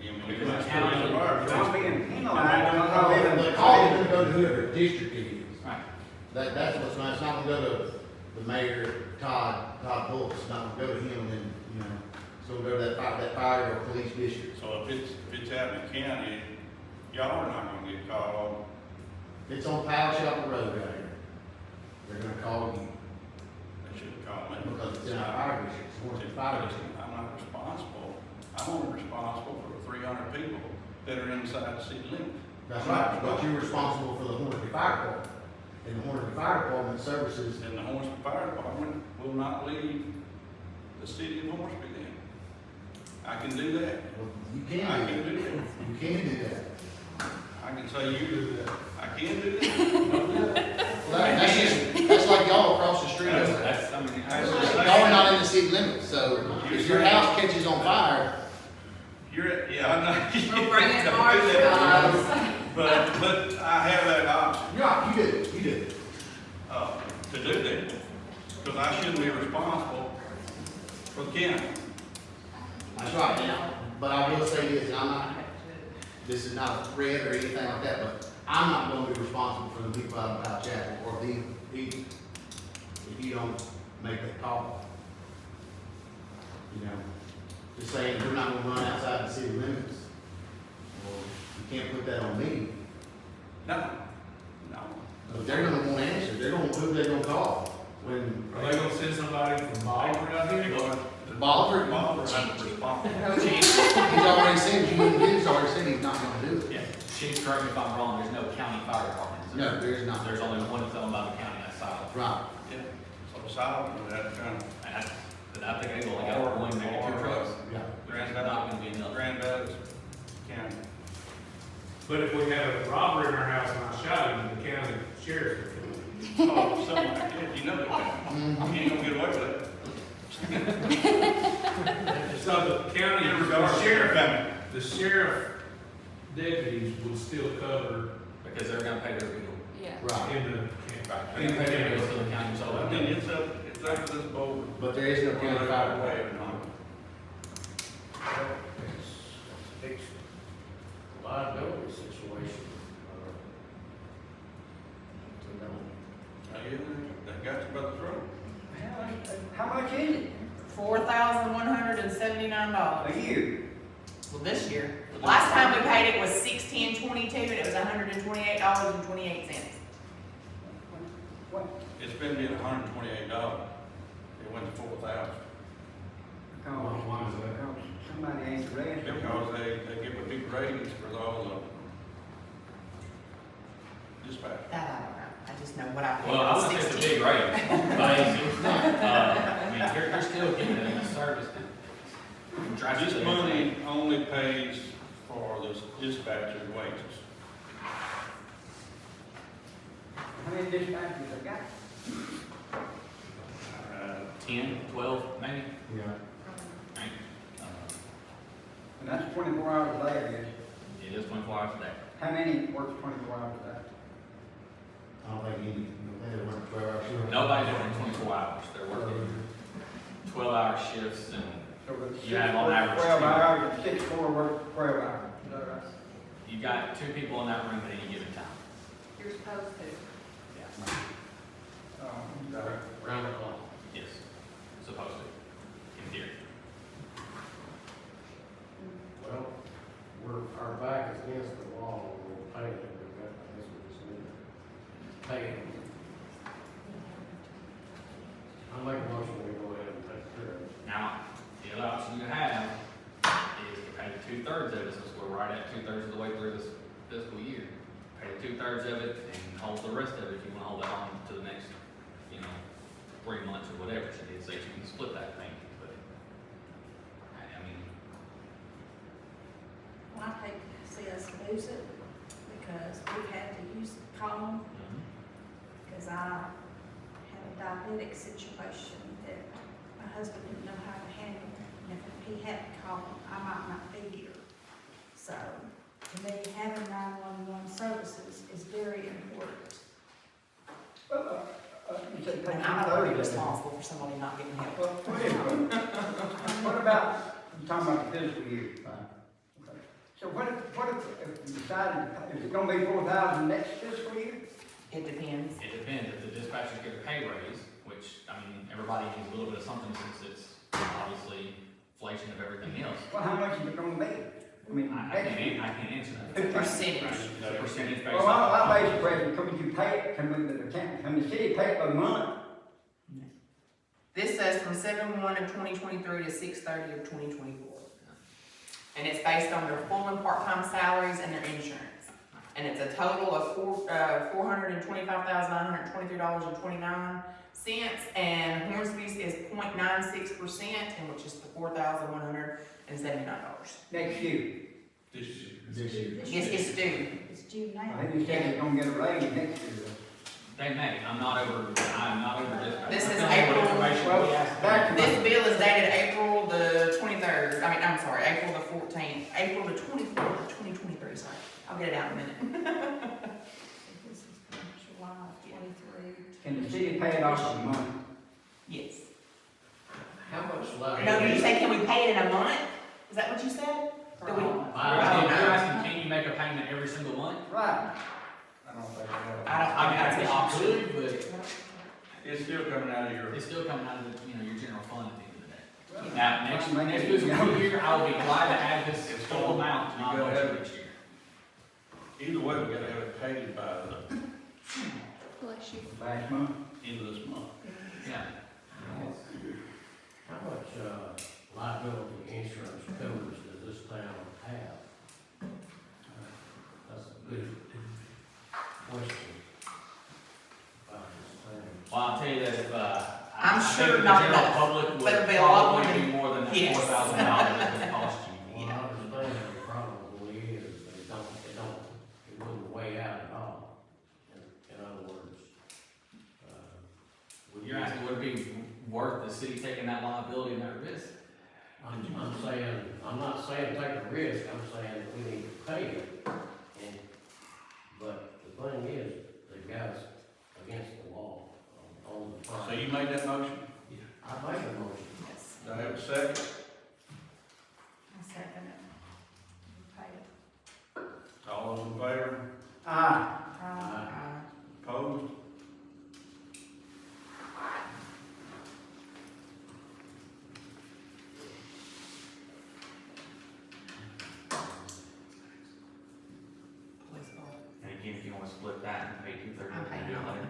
You know, Because it's the county- I'm being penalized because I live in The call is gonna go to whoever district it is. Right. That's what's going, it's not gonna go to the mayor, Todd Bullock, it's not gonna go to him, and then, you know, it's gonna go to that fire or police district. So if it's out in the county, y'all are not gonna get called. It's on Powell Chapel Road right here. They're gonna call you, They shouldn't call me. because it's in our fire district, it's Hornsby Fire District. I'm not responsible. I'm only responsible for the 300 people that are inside the city limits. That's right, but you're responsible for the Hornsby Fire Department. And the Hornsby Fire Department services, And the Hornsby Fire Department will not leave the city of Hornsby then. I can do that. well, you I can can do do that. that. You can do that. I can say you do that. I can do that. Well, that's like y'all across the street over there. That's, I mean, That's that's- the Y'all are not in the city limits, so if your house catches on fire, Yeah, I'm not. We'll bring in Don't Mark. do that. But I have that option, yeah, you do. to do that. Because I shouldn't be responsible for the county. That's right. But I will say this, and I'm not, this is not a threat or anything like that, but I'm not gonna be responsible for the people out of Powell Chapel or if you don't make that call. You know, just saying, we're not gonna run outside the city limits. Well, you can't put that on me. No. But they're gonna want answers, who they gonna call? When Are they gonna send somebody from Bolivar out here? Bolivar, Bolivar has to respond. he's already said, he's already said he's not gonna do it. Yeah, Chief, correct me if I'm wrong, there's no county fire department. is there? No, there's not. There's only one that's owned by the county, that's Silent. Right. Yeah. So Solomon would have to come. And that's, but I think they've only got one, maybe two trucks. Yeah. It's not gonna be enough. Grand Valley's County. But if we had a robber in our house and I shot him, the county sheriff would come. Oh, something like that, you know that. Mhm. You ain't gonna get away with that. So the county, the sheriff deputies would still cover Because they're gonna pay their bill. Yeah. Right. in the They're gonna pay their bills to the county, so. I mean, it's up to this board. But there is no county fire department. Fix liability situation. They got you by the throat. How much is it $4,179. a year? Well, this year. Last time we paid it was $16.22, and it was $128.28. What? It's been $128. It went to 4,000. Why is that? Because somebody ain't arrested. Because they give a big ratings for all of dispatch. That I don't know. I just know what I paid. Well, I would say it's a big raise, but I mean, you're still getting it in the service. This money only pays for the dispatcher's wages. How many dispatchers I got? 10, 12, maybe? Yeah. And that's 24 hours a day, I guess. It is 24 hours a day. How many works 24 hours a day? I don't think they work 12 hours. Nobody's working 24 hours, they're working 12-hour shifts and So it's You have on average 12 two. hours, and 6 more work 12 hours. Is that right? You've got two people in that room at any given time. You're supposed to. Yeah. Okay. Round the clock. Yes, supposed to, in theory. Well, our back is against the wall, and we'll pay it, I guess we just need to pay it. I'll make a motion, we go ahead and take care of it. Now, the other option you have is to pay the 2/3 of it, since we're right at 2/3 of the way through this fiscal year. Pay the 2/3 of it and hold the rest of it if you wanna hold that on to the next, 3 months or whatever. She did say you can split that payment, but, I mean, Well, I hate to see us lose it because we've had to use the column because I had a diabetic situation that my husband didn't know how to handle. And if he hadn't called, I might not be here. So, to me, having 911 services is very important. Well, you said pay And I'm not really 2/3 of it. responsible for somebody not getting help. Well, wait a minute. What about, you're talking about the fiscal year, right? Okay. So what if we decided, is it gonna be 4,000 next fiscal year? It depends. it depends. If the dispatchers get a pay raise, which, everybody needs a little bit of something since it's obviously inflation of everything else. Well, how much is it gonna be? I mean, I can't answer that. Percentage. The percentage based well, on. my basic question, can you pay it, can the city pay it by month? This says from 7/1 of 2023 to 6/30 of 2024. And it's based on their full and part-time salaries and their insurance. And it's a total of $425,923.29. And Hornsby's is 0.96%, and which is the $4,179. Next year? This year. Yes, it's due. It's due now. I think you said it's gonna get a raise next year. They may, I'm not over this. This is I don't know what April. information Well, we asked. back to This my, bill is dated April the 23rd, I'm sorry, April the 14th, April the 24th of 2023, sorry. I'll get it out in a minute. This is from July 23. can the city pay it off in a month? Yes. How much left? No, did you say, can we pay it in a month? Is that what you said? Do we- You're asking, can you make a payment every single month? Right. I don't think that. I mean, that's the option. Could, but It's still coming out of your. it's still coming out of the, your general fund at the end of the day. Well, Now, next fiscal year, I will be glad to add this full amount to my You go ahead. budget next year. Either way, we gotta have it paid by the Bless you. Last month? end of this month. Yeah. How much, liability insurance coverage does this town have? That's a good question. About this thing. Well, I'll tell you that if, I'm I think sure the not general enough, public but would it'll be a lot more probably than- be more than that Yes. $4,000 it would cost you. Well, I understand the probably is, but it wouldn't weigh out at all. In other words, You're asking, would it be worth the city taking that liability and that risk? I'm saying, I'm not saying take a risk, I'm saying that we need to pay it. But the thing is, they've got us against the wall on the price. So you made that motion? I made a motion. Yes. Do I have a second? I second it. Pay it. All those in favor? Aye. Opposed? Police call. And again, if you wanna split that and pay 2/3, I'm paying do it it later.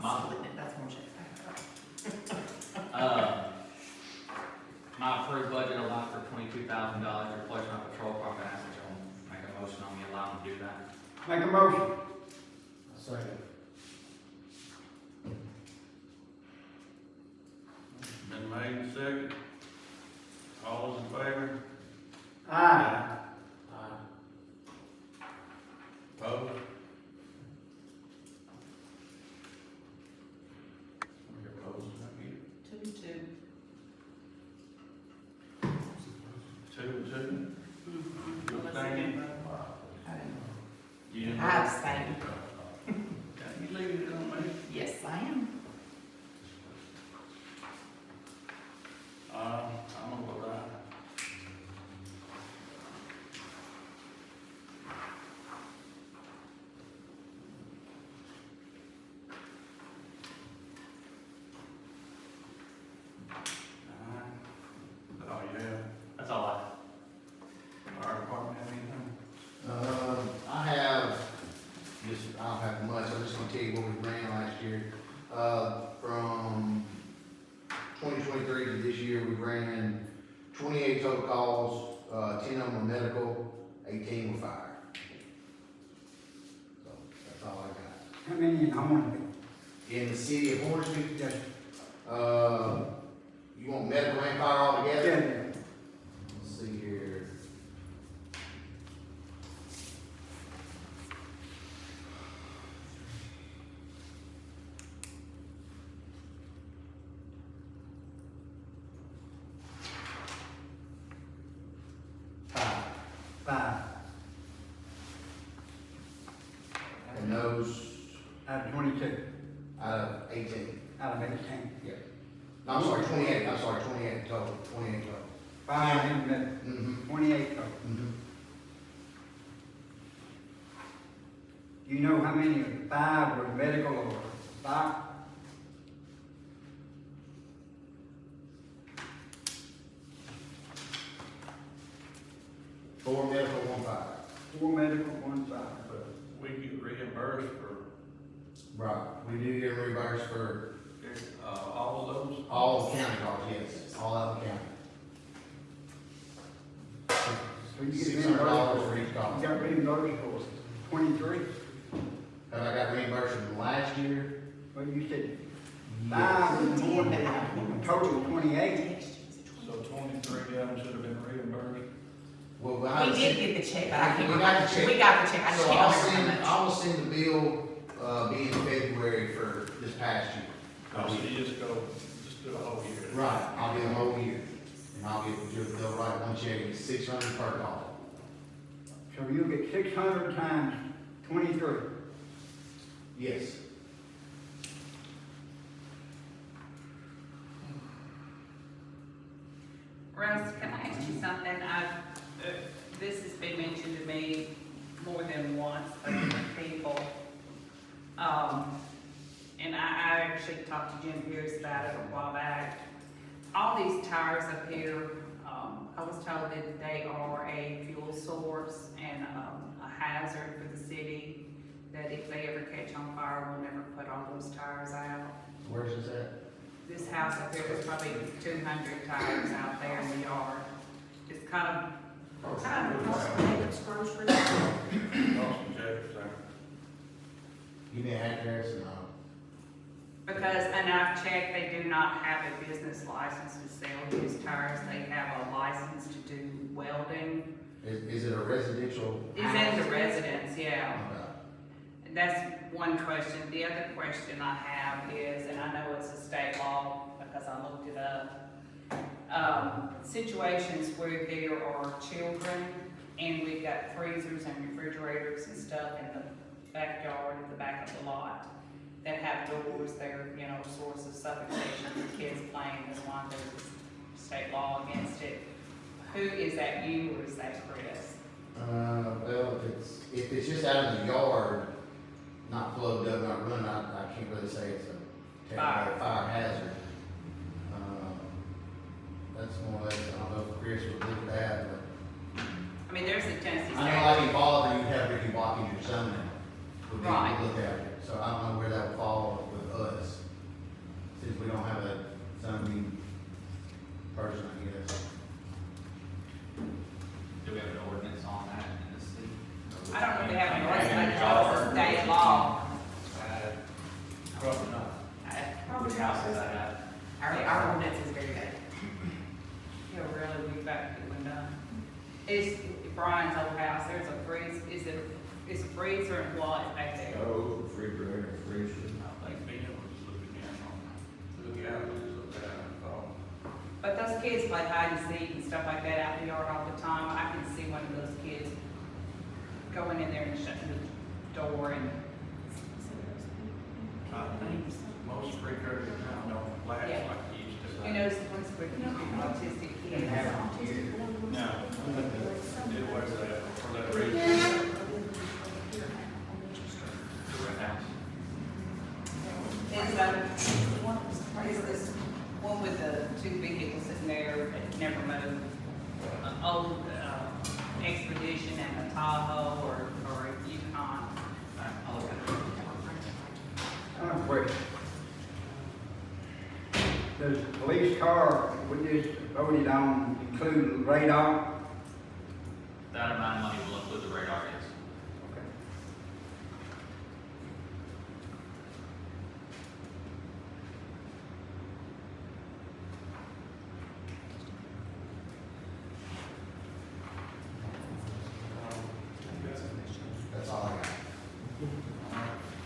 Not splitting it, that's more checks. My approved budget allowed for $22,000 to replace my patrol car, but I asked you to make a motion on me allowing them to do that. Make a motion. Second. Been made and second. All those in favor? Aye. Opposed? You're opposed, not you. 2-2. 2 and 2? You abstaining? You didn't? I abstain. You leave it on me? Yes, I am. 2023 to this year, we ran 28 total calls, 10 of them were medical, 18 were fire. So, that's all I got. How many in Hornsby? In the city of Hornsby, Yes. you want medical and fire all together? Yeah. Let's see here. Five. And those Out of 22. out of 18. Out of 18. No, I'm sorry, 28, I'm sorry, 28 total, 28 total. Five in the Mm-hmm. 28 total. Mm-hmm. Do you know how many of the five were medical or fire? Four medical, one fire. Four medical, one fire. But we get reimbursed for, Right. We do get reimbursed for all of those. all the county calls, yes, all out of the county. So you get $600 reimbursed for each call. You got reimbursed for 23? Have I got reimbursed from last year? Well, you said five and more, a total of 28. So 23 of them should have been reimbursed. Well, We did get the check, but I can't We got the check. We got the check, I just So can't I'll remember send, how I much. will send the bill, being February for this past year. So you just do a whole year. Right, I'll do the whole year, and I'll get, they'll write one check, it's 600 per call. So you'll get 600 times 23. Yes. Russ, can I ask you something? This has been mentioned to me more than once by different people. And I actually talked to Jim Pierce about it a while back. All these tires up here, I was told that they are a fuel source and a hazard for the city, that if they ever catch on fire, we'll never put all those tires out. Where's this at? This house up here, there's probably 200 tires out there in the yard. It's kind of, David's grocery. Austin Jefferson. Give me an address and because, and I've checked, they do not have a business license to sell used tires. They have a license to do welding. is it a residential? It's in the residence, yeah. Okay. That's one question. The other question I have is, and I know it's a state law because I looked it up, situations where there are children and we've got freezers and refrigerators and stuff in the backyard, in the back of the lot, that have doors, they're, you know, source of suffocation for kids playing, as long as there's state law against it. Who, is that you or is that Chris? Well, if it's just out in the yard, not plugged up, not running, I can't really say it's a fire hazard. That's one of those, I don't know if Chris would look at that, but I mean, there's a Tennessee I know state. like in Bolivar, you have Ricky Watkins or something, would be Right. to look at it. So I don't know where that would fall with us, since we don't have a zoning person, I guess. Do we have an ordinance on that in the city? I don't know if they have an ordinance, but it's a state law. Probably not. Which house is that at? Our ordinance is very good. Yeah, really, we've got it done. It's Brian's old house, there's a freeze, it's a freezer and what back there? Oh, refrigerator, freezer. I think Ben was looking at that, But those kids play hide and seek and stuff like that out in the yard all the time. I can see one of those kids going in there and shutting the door and, I think most refrigerators now don't last Yeah. like they used to. you know, one's for autistic kids. No, it was that, for that reason. The red house? It's this one with the two vehicles sitting there that never moved. An old Expedition and a Tahoe or a Yukon. I'll look at it. I have a question. does the police car, we just voted on include radar? That amount of money will include the radar, yes. That's all I got.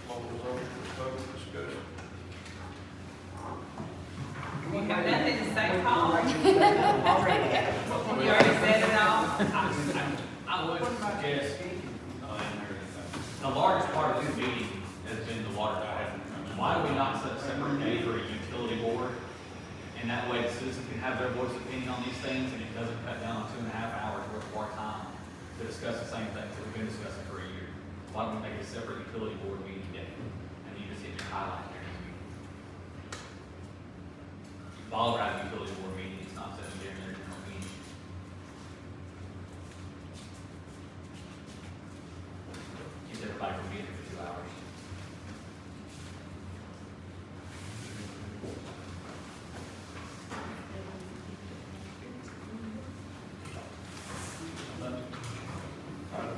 What was over the public discussion? You got nothing to say, Paul? Already. You already said it all? I would suggest, the largest part of this meeting has been the water tower. Why do we not set a separate day for a utility board? And that way the citizens can have their voice opinion on these things, and it doesn't cut down on 2.5 hours worth of our time to discuss the same things that we've been discussing for a year. Why don't we make a separate utility board meeting day? And you just hit your highlight there. Ball drive utility board meeting, it's not sitting during their general meeting. Keeps everybody from being here for 2 hours.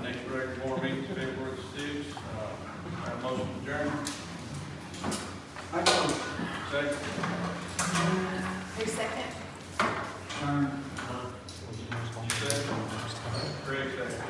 Next regular board meeting is February 6th. Our motion adjourned. I go, Second. Who's second? turn. Second. Craig, second.